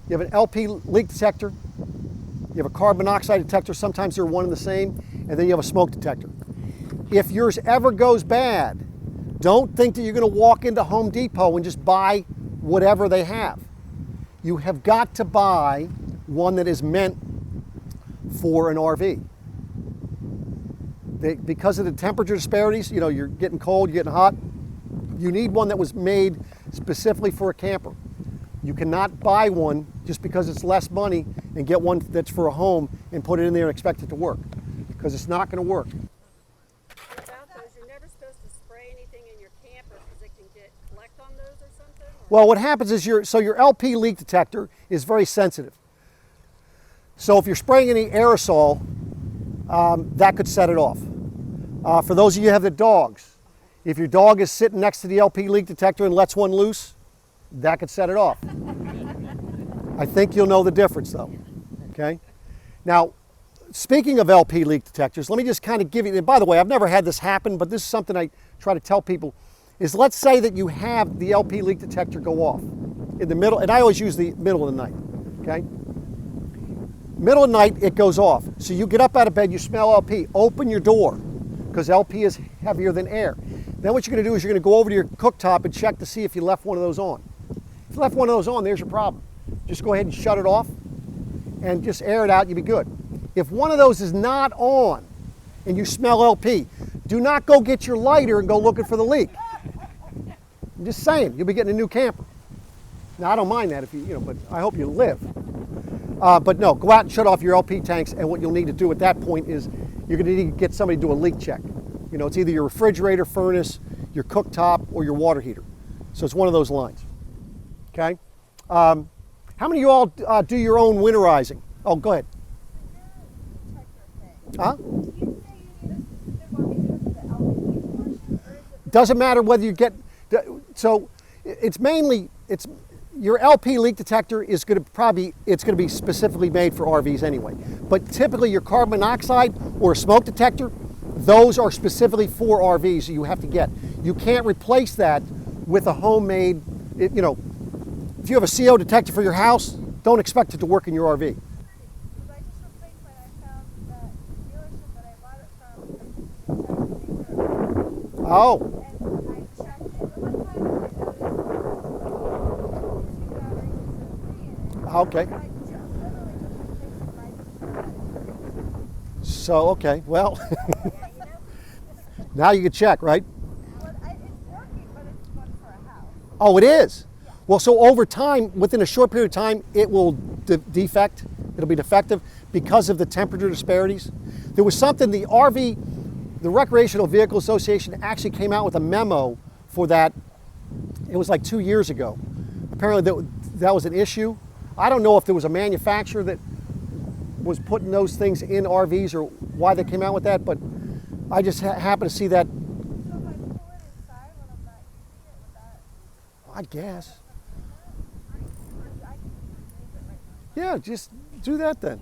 You have an LP leak detector. You have a carbon monoxide detector. Sometimes they're one and the same. And then you have a smoke detector. If yours ever goes bad, don't think that you're going to walk into Home Depot and just buy whatever they have. You have got to buy one that is meant for an RV. Because of the temperature disparities, you know, you're getting cold, you're getting hot, you need one that was made specifically for a camper. You cannot buy one just because it's less money and get one that's for a home and put it in there and expect it to work, because it's not going to work. Well, what happens is your LP leak detector is very sensitive. So if you're spraying any aerosol, that could set it off. For those of you who have the dogs, if your dog is sitting next to the LP leak detector and lets one loose, that could set it off. I think you'll know the difference though, okay? Now, speaking of LP leak detectors, let me just kind of give you, and by the way, I've never had this happen, but this is something I try to tell people, is let's say that you have the LP leak detector go off in the middle, and I always use the middle of the night, okay? Middle of the night, it goes off. So you get up out of bed, you smell LP, open your door, because LP is heavier than air. Then what you're gonna do is you're gonna go over to your cooktop and check to see if you left one of those on. If you left one of those on, there's your problem. Just go ahead and shut it off and just air it out, you'll be good. If one of those is not on and you smell LP, do not go get your lighter and go looking for the leak. I'm just saying, you'll be getting a new camper. Now, I don't mind that if you, but I hope you live. But no, go out and shut off your LP tanks, and what you'll need to do at that point is you're going to need to get somebody to do a leak check. You know, it's either your refrigerator, furnace, your cooktop, or your water heater. So it's one of those lines. Okay? How many of you all do your own winterizing? Oh, go ahead. Huh? Doesn't matter whether you get, so it's mainly, it's your LP leak detector is going to probably, it's going to be specifically made for RVs anyway. But typically your carbon monoxide or a smoke detector, those are specifically for RVs you have to get. You can't replace that with a homemade, if you have a CO detector for your house, don't expect it to work in your RV. Oh. Okay. So, okay, well, now you can check, right? Oh, it is? Well, so over time, within a short period of time, it will defect. It'll be defective because of the temperature disparities. There was something, the Recreational Vehicle Association actually came out with a memo for that. It was like 2 years ago. Apparently that was an issue. I don't know if there was a manufacturer that was putting those things in RVs or why they came out with that, but I just happened to see that. I guess. Yeah, just do that then.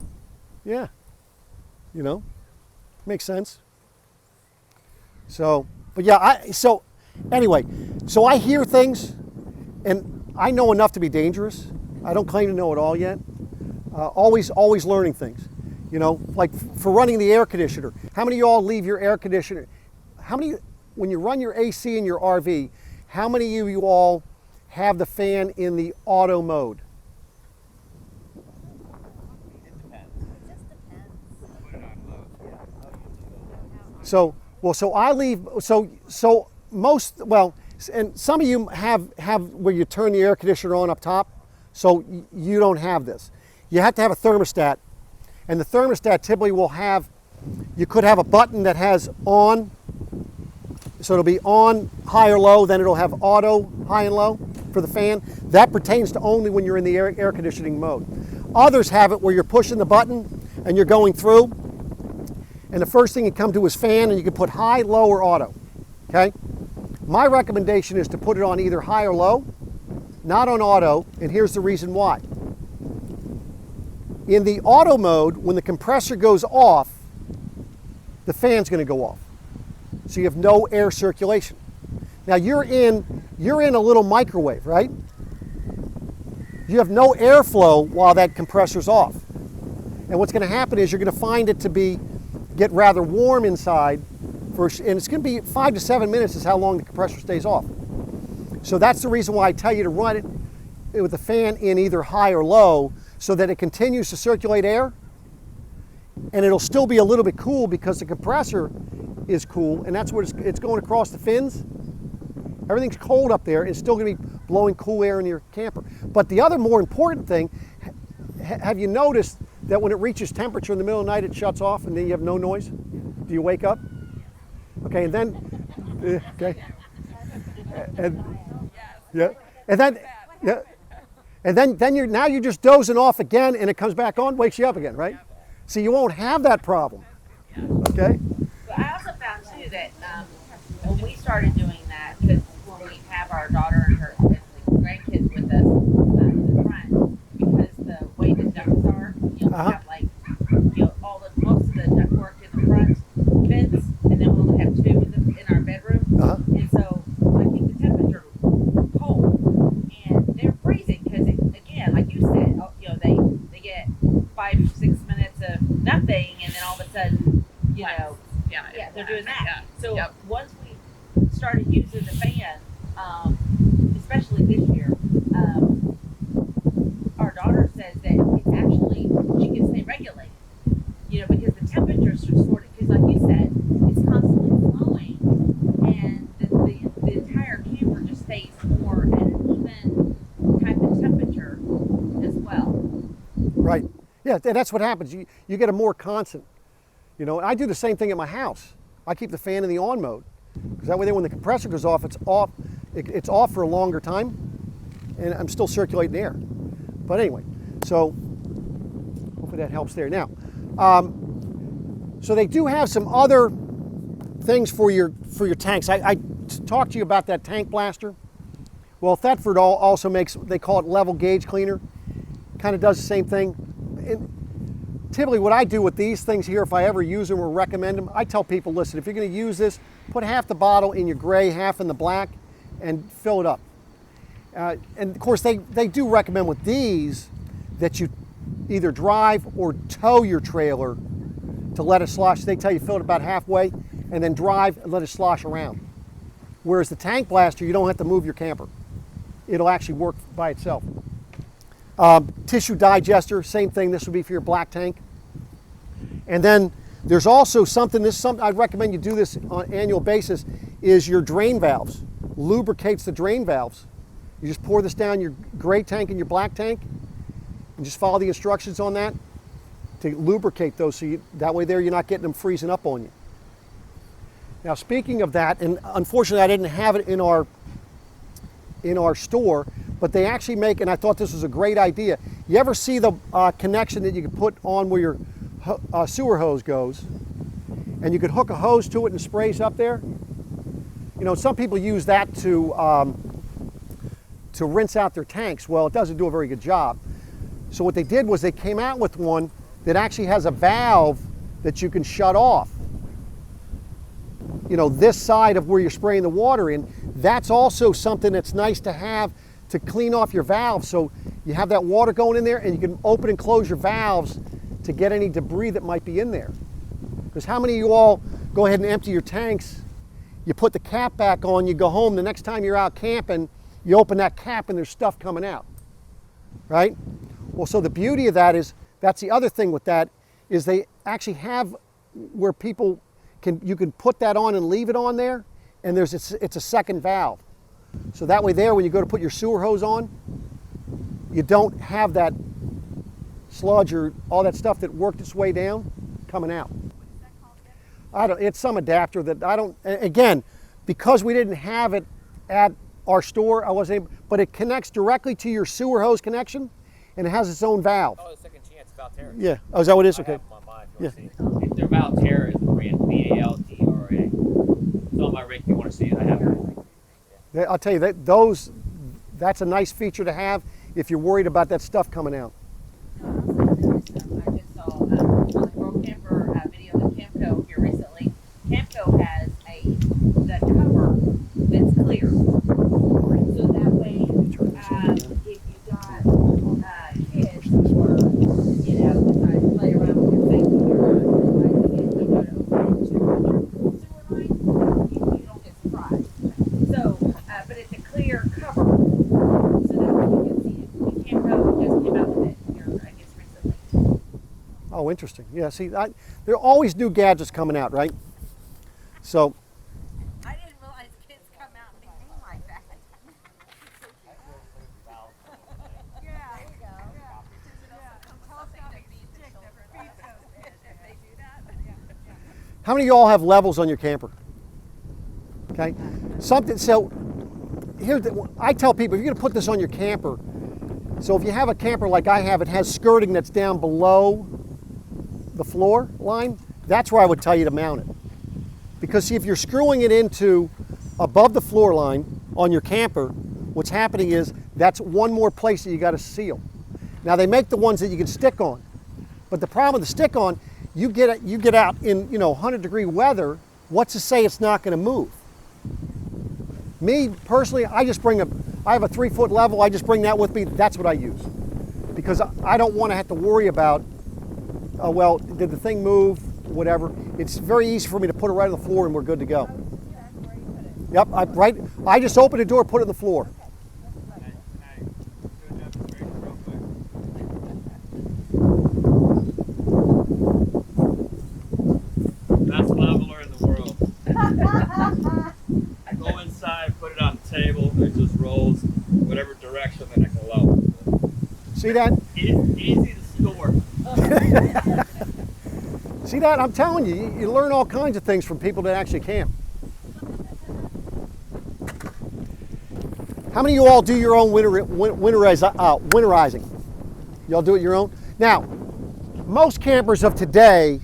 Yeah. Makes sense. So, but yeah, anyway, so I hear things and I know enough to be dangerous. I don't claim to know it all yet. Always learning things. Like for running the air conditioner. How many of y'all leave your air conditioner? When you run your AC in your RV, how many of you all have the fan in the auto mode? So I leave, and some of you have where you turn the air conditioner on up top, so you don't have this. You have to have a thermostat, and the thermostat typically will have, you could have a button that has on, so it'll be on high or low, then it'll have auto high and low for the fan. That pertains to only when you're in the air conditioning mode. Others have it where you're pushing the button and you're going through, and the first thing you come to is fan, and you can put high, low, or auto, okay? My recommendation is to put it on either high or low, not on auto, and here's the reason why. In the auto mode, when the compressor goes off, the fan's gonna go off. So you have no air circulation. Now you're in a little microwave, right? You have no airflow while that compressor's off. And what's gonna happen is you're gonna find it to get rather warm inside, and it's going to be 5 to 7 minutes is how long the compressor stays off. So that's the reason why I tell you to run it with the fan in either high or low, so that it continues to circulate air, and it'll still be a little bit cool because the compressor is cool, and that's what it's going across the fins. Everything's cold up there. It's still going to be blowing cool air in your camper. But the other more important thing, have you noticed that when it reaches temperature in the middle of the night, it shuts off and then you have no noise? Do you wake up? Okay, and then, okay. And, yeah. And then, Yeah. And then you're just dozing off again, and it comes back on, wakes you up again, right? So you won't have that problem. Okay. But I also found too that when we started doing that, because when we have our daughter and her grandkids with us in the front, because the way the ducts are, we have like all the most of the ductwork in the front vents, and then we only have two in our bedroom, and so I think the temperature cold, and they're freezing because again, like you said, they get 5 or 6 minutes of nothing, and then all of a sudden, they're doing that. So once we started using the fan, especially this year, our daughter says that it's actually, she can stay regulated, because the temperatures are sort of, because like you said, it's constantly flowing, and the entire camper just stays more at an even type of temperature as well. Right. Yeah, that's what happens. You get a more constant. I do the same thing at my house. I keep the fan in the on mode, because that way then when the compressor goes off, it's off. It's off for a longer time, and I'm still circulating air. But anyway, so hopefully that helps there. Now, so they do have some other things for your tanks. I talked to you about that tank blaster. Well, Thetford also makes, they call it level gauge cleaner. Kind of does the same thing. And typically what I do with these things here, if I ever use them or recommend them, I tell people, listen, if you're going to use this, put half the bottle in your gray, half in the black, and fill it up. And of course, they do recommend with these that you either drive or tow your trailer to let it slosh. They tell you fill it about halfway and then drive and let it slosh around. Whereas the tank blaster, you don't have to move your camper. It'll actually work by itself. Tissue digester, same thing. This would be for your black tank. And then there's also something, I'd recommend you do this on an annual basis, is your drain valves. Lubricates the drain valves. You just pour this down your gray tank and your black tank, and just follow the instructions on that to lubricate those, so that way there you're not getting them freezing up on you. Now, speaking of that, and unfortunately I didn't have it in our store, but they actually make, and I thought this was a great idea. You ever see the connection that you can put on where your sewer hose goes, and you could hook a hose to it and sprays up there? Some people use that to rinse out their tanks. Well, it doesn't do a very good job. So what they did was they came out with one that actually has a valve that you can shut off. This side of where you're spraying the water in. That's also something that's nice to have to clean off your valves. So you have that water going in there, and you can open and close your valves to get any debris that might be in there. Because how many of you all go ahead and empty your tanks, you put the cap back on, you go home, the next time you're out camping, you open that cap and there's stuff coming out, right? Well, so the beauty of that is, that's the other thing with that, is they actually have where you can put that on and leave it on there, and it's a second valve. So that way there, when you go to put your sewer hose on, you don't have that sludge or all that stuff that worked its way down coming out. It's some adapter that again, because we didn't have it at our store, I wasn't able, but it connects directly to your sewer hose connection, and it has its own valve. Oh, the second chance Valterra. Yeah. Oh, is that what it is? Okay. I have them on mine if you want to see it. Their Valterra is brand Valtra. It's on my rig if you want to see it. I have it. I'll tell you that's a nice feature to have if you're worried about that stuff coming out. I just saw on the World Camper video that Camco here recently. Camco has the cover that's clear, so that way if you got kids or decide to play around with your thing when you're realizing it, you go to open into your sewer line, you don't get surprised. So, but it's a clear cover, so that way you can see it. And Camco just came out with it here, I guess, recently. Oh, interesting. Yeah, see, there are always new gadgets coming out, right? So, I didn't realize kids come out and behave like that. Yeah, there you go. Yeah. Because it also comes with something that feeds the children. If they do that. Yeah. how many of y'all have levels on your camper? Okay, so I tell people, if you're going to put this on your camper, so if you have a camper like I have, it has skirting that's down below the floor line, that's where I would tell you to mount it. Because see, if you're screwing it into above the floor line on your camper, what's happening is that's one more place that you got to seal. Now they make the ones that you can stick on, but the problem with the stick on, you get out in 100-degree weather. What's to say it's not going to move? Me personally, I have a 3-foot level. I just bring that with me. That's what I use, because I don't want to have to worry about, well, did the thing move? Whatever. It's very easy for me to put it right on the floor and we're good to go. Yep. I just open the door, put it on the floor. Best leveler in the world. Go inside, put it on the table, it just rolls whatever direction that I can level. See that? Easy to store. See that? I'm telling you, you learn all kinds of things from people that actually camp. How many of you all do your own winterizing? Y'all do it your own? Now, most campers of today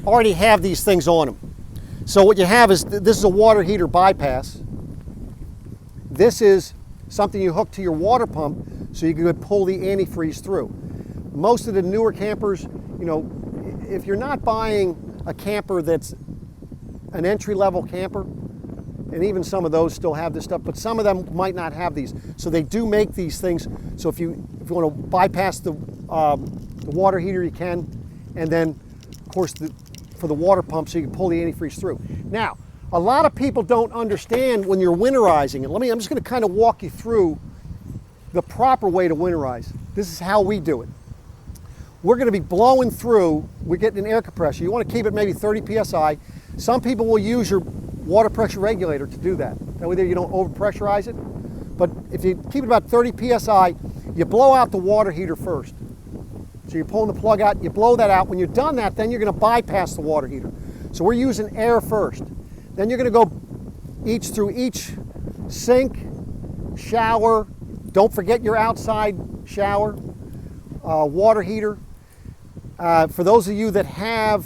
already have these things on them. So what you have is, this is a water heater bypass. This is something you hook to your water pump so you can pull the antifreeze through. Most of the newer campers, if you're not buying a camper that's an entry-level camper, and even some of those still have this stuff, but some of them might not have these. So they do make these things. So if you want to bypass the water heater, you can, and then of course for the water pump, so you can pull the antifreeze through. Now, a lot of people don't understand when you're winterizing it. I'm just going to kind of walk you through the proper way to winterize. This is how we do it. We're going to be blowing through, we're getting an air compressor. You want to keep it maybe 30 psi. Some people will use your water pressure regulator to do that. That way there you don't overpressurize it. But if you keep it about 30 psi, you blow out the water heater first. So you're pulling the plug out, you blow that out. When you're done that, then you're going to bypass the water heater. So we're using air first. Then you're going to go through each sink, shower. Don't forget your outside shower, water heater. For those of you that have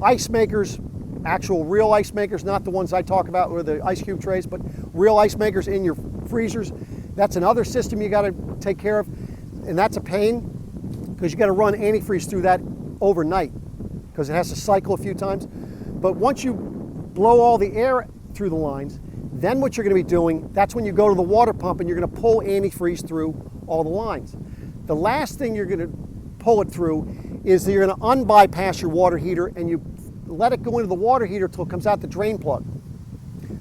ice makers, actual real ice makers, not the ones I talk about with the ice cube trays, but real ice makers in your freezers, that's another system you got to take care of, and that's a pain because you got to run antifreeze through that overnight because it has to cycle a few times. But once you blow all the air through the lines, then what you're going to be doing, that's when you go to the water pump and you're going to pull antifreeze through all the lines. The last thing you're going to pull it through is that you're going to unbypass your water heater and you let it go into the water heater until it comes out the drain plug.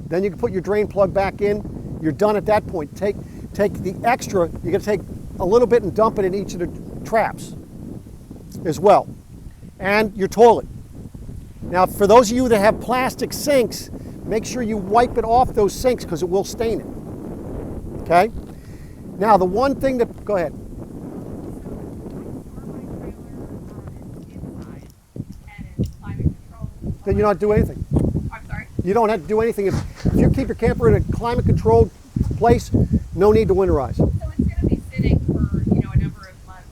Then you can put your drain plug back in. You're done at that point. Take the extra, you're going to take a little bit and dump it in each of the traps as well. And your toilet. Now, for those of you that have plastic sinks, make sure you wipe it off those sinks because it will stain it. Okay? Now, the one thing that, go ahead. Then you don't have to do anything. I'm sorry? You don't have to do anything. If you keep your camper in a climate-controlled place, no need to winterize. So it's going to be sitting for, a number of months.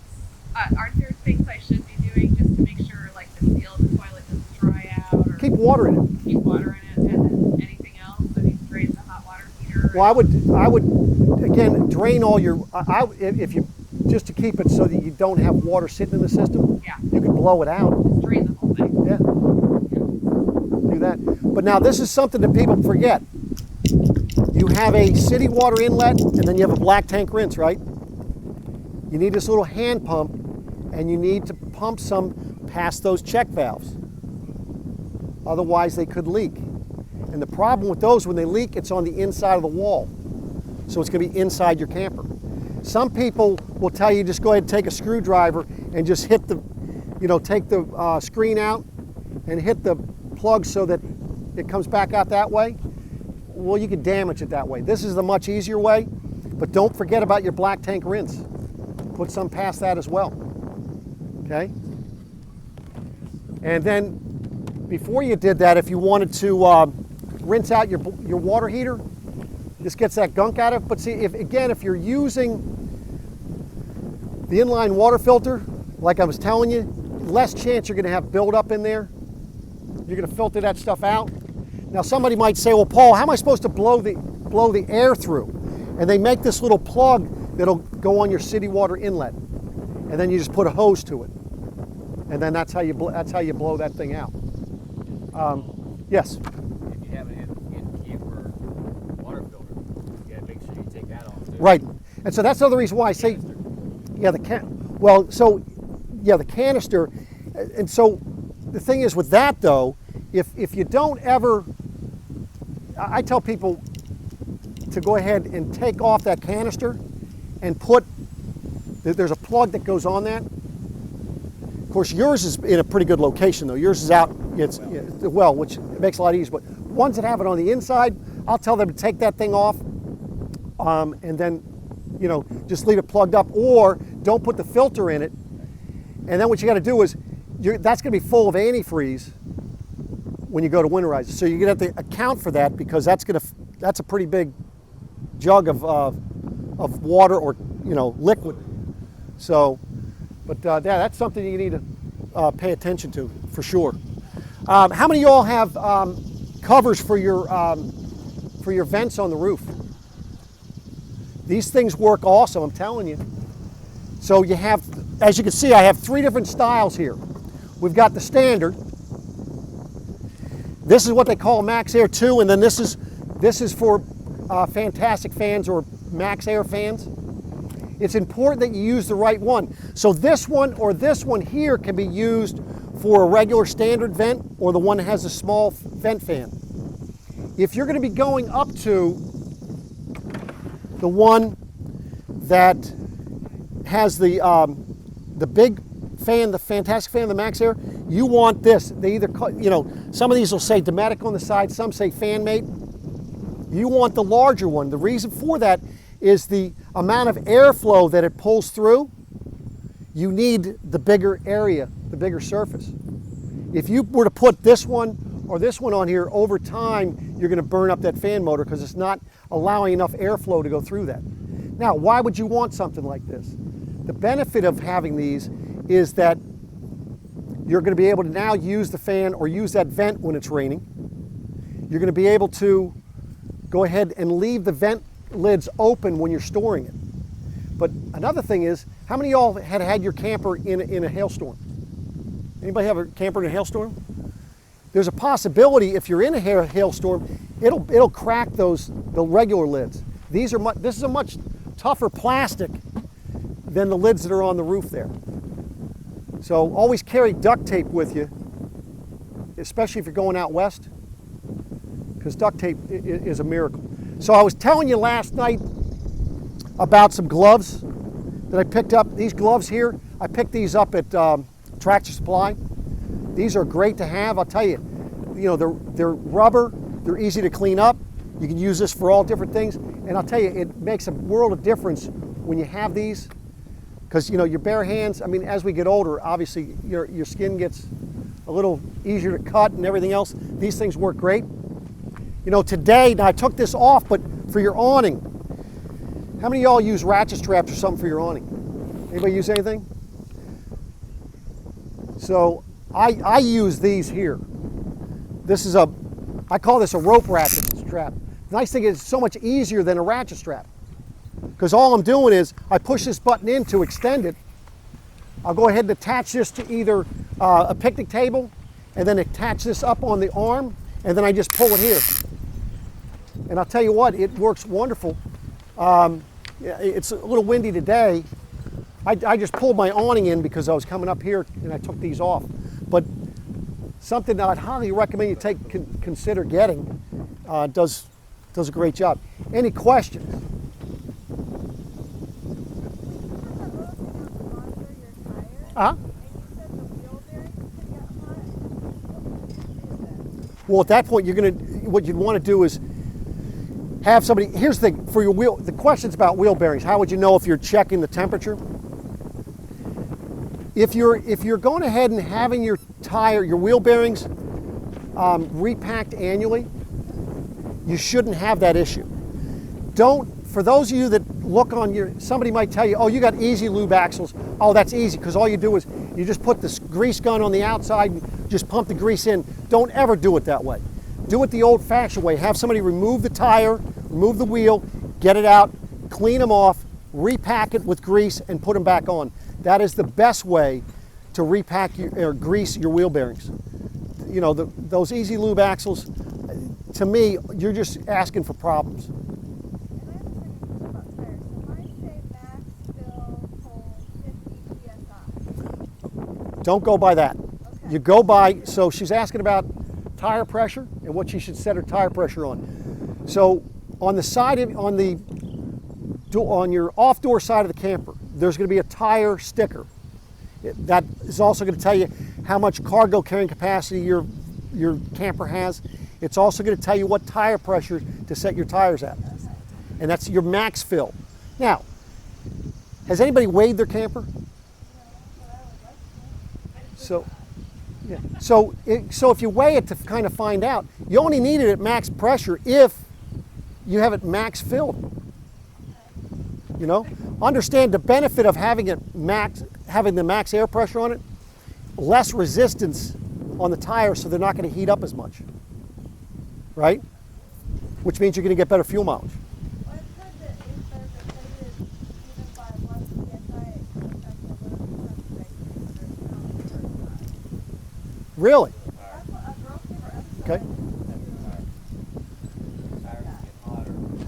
Aren't there things I should be doing just to make sure, like, the seal of the toilet doesn't dry out? Or Keep water in it. keep water in it, and then anything else? I mean, drain the hot water heater? Well, I would again, drain all your, if you, just to keep it so that you don't have water sitting in the system, Yeah. you can blow it out. Just drain the whole thing. Yeah. Do that. But now this is something that people forget. You have a city water inlet and then you have a black tank rinse, right? You need this little hand pump and you need to pump some past those check valves. Otherwise they could leak. And the problem with those, when they leak, it's on the inside of the wall. So it's going to be inside your camper. Some people will tell you just go ahead and take a screwdriver and just hit the, take the screen out and hit the plug so that it comes back out that way. Well, you can damage it that way. This is the much easier way, but don't forget about your black tank rinse. Put some past that as well, okay? And then before you did that, if you wanted to rinse out your water heater, This gets that gunk out of it. But see, if you're using the inline water filter, like I was telling you, less chance you're going to have buildup in there. You're going to filter that stuff out. Now somebody might say, well, Paul, how am I supposed to blow the air through? And they make this little plug that'll go on your city water inlet, and then you just put a hose to it, and then that's how you blow that thing out. Yes. If you have an in-camper water filter, you gotta make sure you take that off too. Right, and so that's another reason why I say, yeah, the canister, and so the thing is with that though, if you don't ever, I tell people to go ahead and take off that canister and there's a plug that goes on that. Of course, yours is in a pretty good location though. Yours is out, it's the well, which makes it a lot easier, but ones that have it on the inside, I'll tell them to take that thing off and then, just leave it plugged up, or don't put the filter in it. And then what you got to do is, that's going to be full of antifreeze when you go to winterize it. So you're going to have to account for that, because that's a pretty big jug of water or liquid. So, but yeah, that's something you need to pay attention to for sure. How many of y'all have covers for your vents on the roof? These things work awesome, I'm telling you. So you have, as you can see, I have 3 different styles here. We've got the standard. This is what they call Max Air 2, and then this is for Fantastic fans or Max Air fans. It's important that you use the right one. So this one or this one here can be used for a regular standard vent, or the one that has a small vent fan. If you're going to be going up to the one that has the big fan, the Fantastic fan, the Max Air, you want this. They either, some of these will say Dometic on the side, some say FanMate. You want the larger one. The reason for that is the amount of airflow that it pulls through. You need the bigger area, the bigger surface. If you were to put this one or this one on here, over time, you're going to burn up that fan motor because it's not allowing enough airflow to go through that. Now, why would you want something like this? The benefit of having these is that you're going to be able to now use the fan or use that vent when it's raining. You're going to be able to go ahead and leave the vent lids open when you're storing it. But another thing is, how many of y'all had your camper in a hailstorm? Anybody have a camper in a hailstorm? There's a possibility if you're in a hailstorm, it'll crack the regular lids. This is a much tougher plastic than the lids that are on the roof there. So always carry duct tape with you, especially if you're going out west, because duct tape is a miracle. So I was telling you last night about some gloves that I picked up. These gloves here, I picked these up at Tractor Supply. These are great to have. I'll tell you, they're rubber, they're easy to clean up. You can use this for all different things. And I'll tell you, it makes a world of difference when you have these, because your bare hands, as we get older, obviously your skin gets a little easier to cut and everything else. These things work great. Today, now I took this off, but for your awning, how many of y'all use ratchet straps or something for your awning? Anybody use anything? So I use these here. I call this a rope ratchet strap. The nice thing is it's so much easier than a ratchet strap, because all I'm doing is I push this button in to extend it. I'll go ahead and attach this to either a picnic table, and then attach this up on the arm, and then I just pull it here. And I'll tell you what, it works wonderful. It's a little windy today. I just pulled my awning in because I was coming up here and I took these off. But something that I'd highly recommend you consider getting. Does a great job. Any questions? Well, at that point, what you'd want to do is have somebody. Here's the thing for your wheel. The question's about wheel bearings. How would you know if you're checking the temperature? If you're going ahead and having your wheel bearings repacked annually, you shouldn't have that issue. for those of you that look on somebody might tell you, oh, you got easy lube axles. Oh, that's easy, because all you do is you just put this grease gun on the outside and just pump the grease in. Don't ever do it that way. Do it the old-fashioned way. Have somebody remove the tire, remove the wheel, get it out, clean them off, repack it with grease, and put them back on. That is the best way to repack or grease your wheel bearings. You know, those easy lube axles, to me, you're just asking for problems. Don't go by that. Okay. You go by, so she's asking about tire pressure and what she should set her tire pressure on. So on the side of, on your off door side of the camper, there's going to be a tire sticker. That is also going to tell you how much cargo carrying capacity your camper has. It's also going to tell you what tire pressure to set your tires at. And that's your max fill. Now, has anybody weighed their camper? So, yeah. So if you weigh it to kind of find out, you only need it at max pressure if you have it max filled. You know, understand the benefit of having the max air pressure on it, less resistance on the tires, so they're not going to heat up as much, right? Which means you're going to get better fuel mileage. Really? Okay.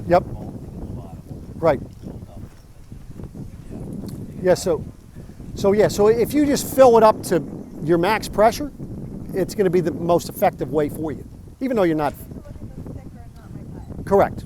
Yep. Right. Yeah, so if you just fill it up to your max pressure, it's going to be the most effective way for you, even though you're not. Correct.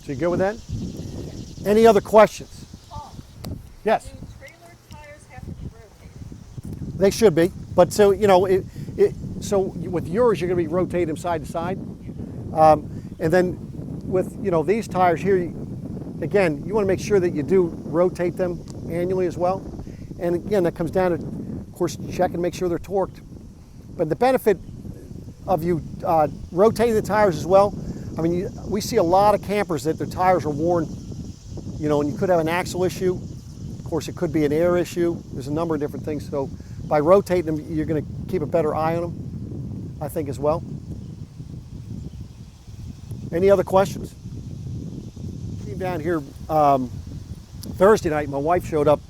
So you good with that? Any other questions? Yes? Do trailer tires have to be rotated? They should be, but so, you know, so with yours, you're going to be rotating them side to side. And then with, you know, these tires here, again, you want to make sure that you do rotate them annually as well. And again, that comes down to, of course, check and make sure they're torqued. But the benefit of you rotating the tires as well, I mean, we see a lot of campers that their tires are worn, you know, and you could have an axle issue. Of course, it could be an air issue. There's a number of different things. So by rotating them, you're going to keep a better eye on them, I think, as well. Any other questions? Came down here Thursday night. My wife showed up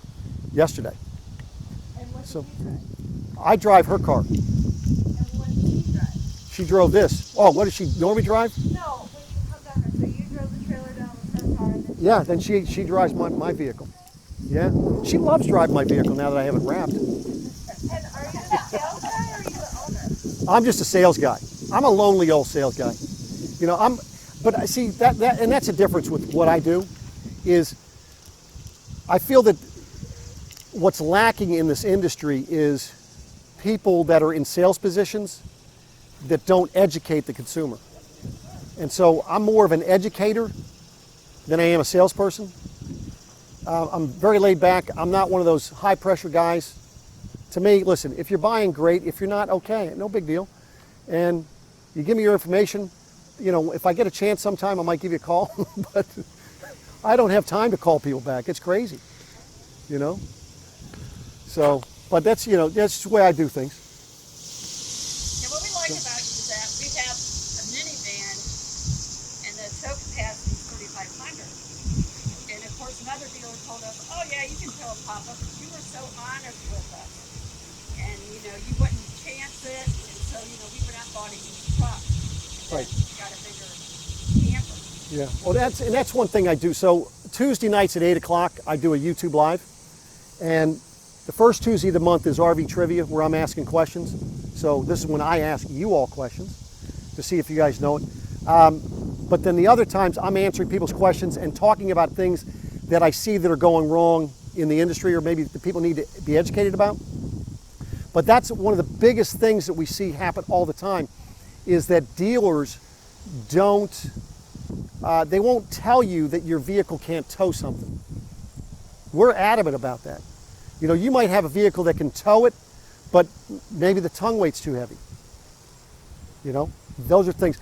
yesterday. And what So did you drive? I drive her car. And what did she drive? She drove this. Oh, what does she normally drive? No, when you come down there, so you drove the trailer down with her car and then Yeah, then she drives my vehicle. Yeah, she loves driving my vehicle now that I have it wrapped. And are you the sales guy or are you the owner? I'm just a sales guy. I'm a lonely old sales guy. You know, but I see that and that's the difference with what I do, is I feel that what's lacking in this industry is people that are in sales positions that don't educate the consumer. And so I'm more of an educator than I am a salesperson. I'm very laid back. I'm not one of those high pressure guys. To me, listen, if you're buying, great. If you're not, okay, no big deal. And you give me your information. You know, if I get a chance sometime, I might give you a call, but I don't have time to call people back. It's crazy, you know? So, but that's, you know, that's the way I do things. And what we like about you is that we have a minivan and the tow capacity is 3,500. And of course, another dealer told us, oh yeah, you can tow a pop-up, but you were so honest with us. And you know, you wouldn't chance it, and so, you know, we went out and bought a used truck. And then Right. you got a bigger camper. Yeah. Well, that's one thing I do. So Tuesday nights at 8 o'clock, I do a YouTube Live. And the first Tuesday of the month is RV Trivia, where I'm asking questions. So this is when I ask you all questions to see if you guys know it. But then the other times, I'm answering people's questions and talking about things that I see that are going wrong in the industry or maybe that people need to be educated about. But that's one of the biggest things that we see happen all the time is that dealers don't, they won't tell you that your vehicle can't tow something. We're adamant about that. You know, you might have a vehicle that can tow it, but maybe the tongue weight's too heavy. You know, those are things.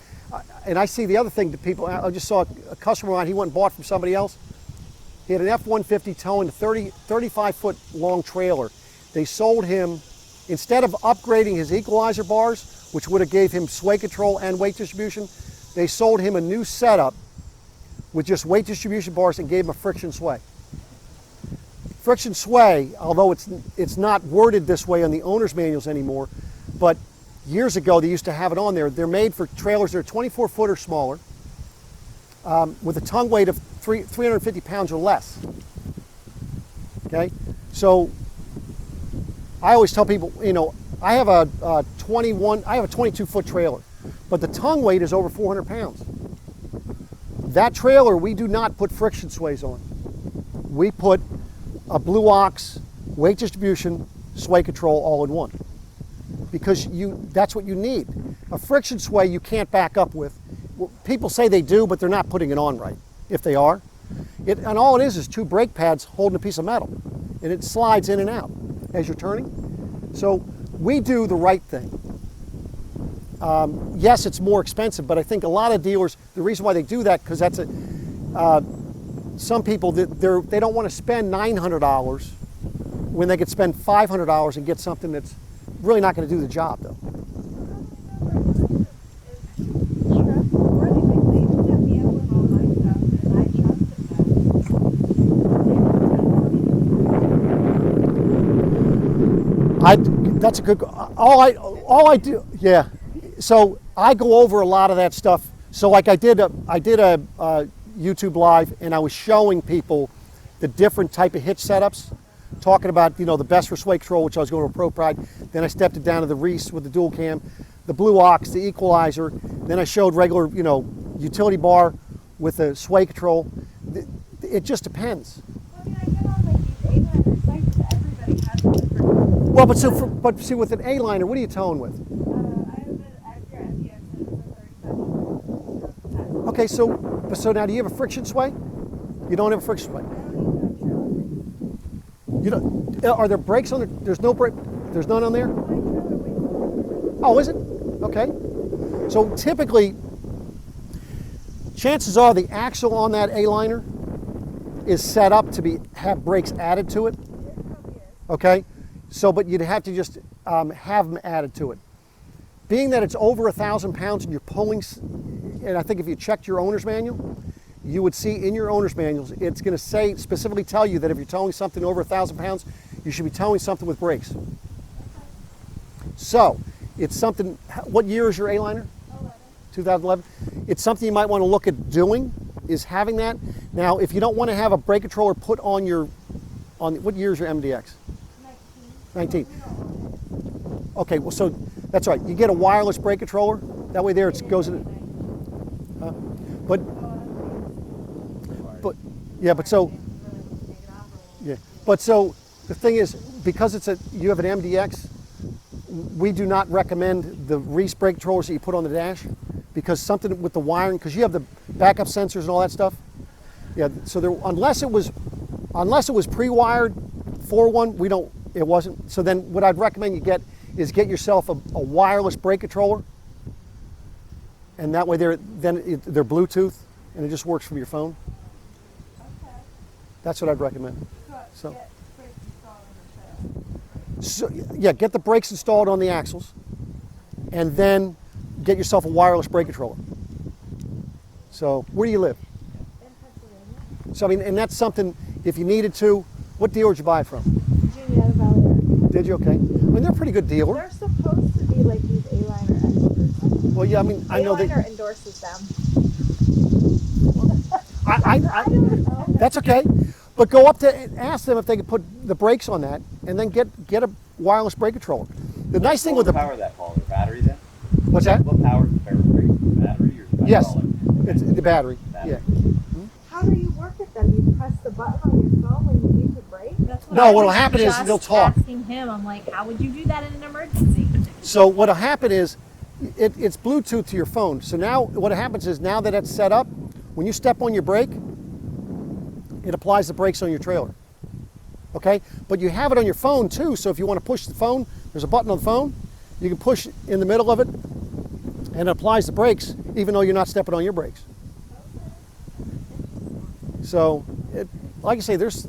And I see the other thing that people, I just saw a customer of mine, he went and bought from somebody else. He had an F-150 towing a 35-foot long trailer. They sold him, instead of upgrading his equalizer bars, which would have gave him sway control and weight distribution, they sold him a new setup with just weight distribution bars and gave him a friction sway. Friction sway, although it's not worded this way on the owner's manuals anymore, but years ago they used to have it on there. They're made for trailers that are 24 foot or smaller with a tongue weight of 350 pounds or less. Okay, so I always tell people, you know, I have a 22 foot trailer, but the tongue weight is over 400 pounds. That trailer, we do not put friction sways on. We put a Blue Ox, weight distribution, sway control all in one. Because that's what you need. A friction sway you can't back up with. Well, people say they do, but they're not putting it on right, if they are. And all it is two brake pads holding a piece of metal. And it slides in and out as you're turning. So we do the right thing. Yes, it's more expensive, but I think a lot of dealers, the reason why they do that, because that's some people, they don't want to spend $900 when they could spend $500 and get something that's really not going to do the job, though. That's a good. All I do, yeah. So I go over a lot of that stuff. So like I did a YouTube Live, and I was showing people the different type of hitch setups, talking about, you know, the best for sway control, which I was going to Pro Pride. Then I stepped it down to the Reese with the dual cam, the Blue Ox, the equalizer. Then I showed regular, you know, utility bar with the sway control. It just depends. Well, I mean, I get on like these A-liner sites that everybody has a different. Well, but see, with an A-liner, what are you towing with? I have your MDX and it's a 35. Okay, so now do you have a friction sway? You don't have a friction sway. You don't. Are there brakes on it? There's no brake. There's none on there. Oh, is it? Okay. So typically, chances are the axle on that A-liner is set up to have brakes added to it. Okay. So, but you'd have to just have them added to it. Being that it's over 1,000 pounds and you're pulling, and I think if you checked your owner's manual, you would see in your owner's manuals, it's going to specifically tell you that if you're towing something over 1,000 pounds, you should be towing something with brakes. So, it's something, what year is your A-liner? 2011. It's something you might want to look at doing, is having that. Now, if you don't want to have a brake controller put on what year is your MDX? 19. Okay, well, so that's right. You get a wireless brake controller. That way there it goes in. But so the thing is, because you have an MDX, we do not recommend the Reese brake controllers that you put on the dash, because something with the wiring, because you have the backup sensors and all that stuff. Yeah, so unless it was pre-wired for one, it wasn't. So then what I'd recommend you get yourself a wireless brake controller, and that way they're Bluetooth, and it just works from your phone. Okay. That's what I'd recommend. So, Get brakes installed in the trailer. so yeah, get the brakes installed on the axles, and then get yourself a wireless brake controller. So where do you live? In Pennsylvania. So I mean, and that's something, if you needed to, what dealer did you buy from? Julietta Valley. Did you? Okay. I mean, they're a pretty good dealer. They're supposed to be like these A-liner experts. Well, yeah, I mean, I know Airliner that. endorses them. That's okay. But go up to ask them if they can put the brakes on that, and then get a wireless brake controller. The nice thing with the power that, Paul? The battery then? what's that? What powers the brake? The battery or the Yes, hydraulic? it's the battery. Battery. Yeah. How do you work it then? You press the button on your phone when you need to brake? That's what No, I what'll was happen is just they'll talk. Asking him, I'm like, how would you do that in an emergency? So what'll happen is it's Bluetooth to your phone. So now what happens is now that it's set up, when you step on your brake, it applies the brakes on your trailer. Okay? But you have it on your phone too, so if you want to push the phone, there's a button on the phone, you can push in the middle of it, and it applies the brakes even though you're not stepping on your brakes. So, like I say, there's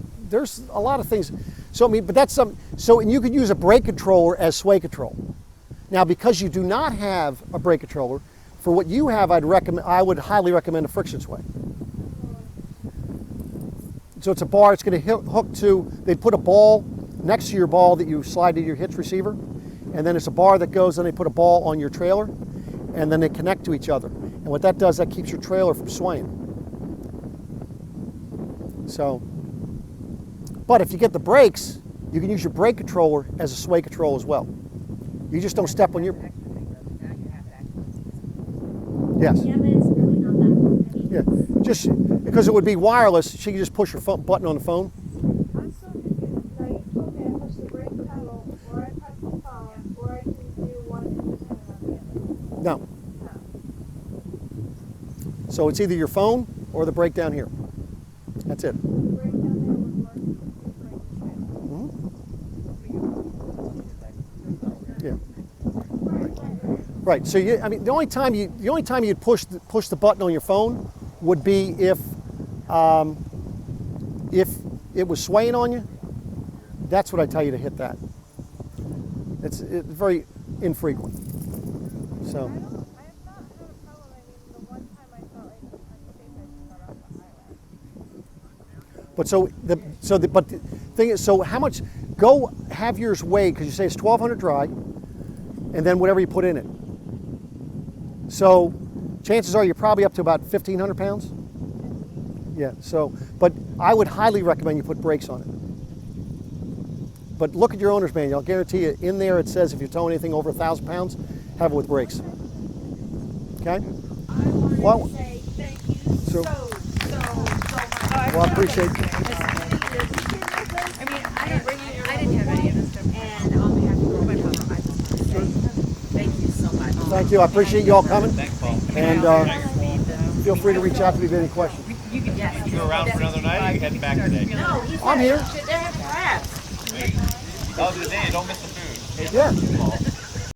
a lot of things. So I mean, but that's some. So and you could use a brake controller as sway control. Now, because you do not have a brake controller, for what you have, I would highly recommend a friction sway. So it's a bar. It's going to hook to. They'd put a ball next to your ball that you slide to your hitch receiver, and then it's a bar that goes. Then they put a ball on your trailer, and then they connect to each other. And what that does, that keeps your trailer from swaying. So, but if you get the brakes, you can use your brake controller as a sway control as well. You just don't step on your. Yes. Yeah, but it's really not that. Yeah. Just because it would be wireless, she can just push her button on the phone. I'm so confused. Now you told me I push the brake pedal, or I press the phone, or I can do one independent on the other. No. So it's either your phone or the brake down here. That's it. The brake down there would work with the brake pedal. Yeah. Right. So I mean, the only time you'd push the button on your phone would be if it was swaying on you. That's what I tell you to hit that. It's very infrequent. So. I have not had a problem. I mean, the one time I felt like unsafe, I just got off the highway. But the thing is, so how much? Go have yours weighed because you say it's 1,200 dry, and then whatever you put in it. So chances are you're probably up to about 1,500 pounds. Yeah. So, but I would highly recommend you put brakes on it. But look at your owner's manual. I'll guarantee you, in there it says if you're towing anything over 1,000 pounds, have it with brakes. Okay. Well, Say thank you so much. well, I appreciate. I mean, I didn't have any of this stuff. And on behalf of my mother, I just want to say thank you so much. Thank you. I appreciate you all coming. Thanks, Paul. And feel free to reach out to me with any questions. You can just You around for another night, or you heading back today? No, he's I'm here. They're crabs. Oh, today, don't miss the food. Yeah.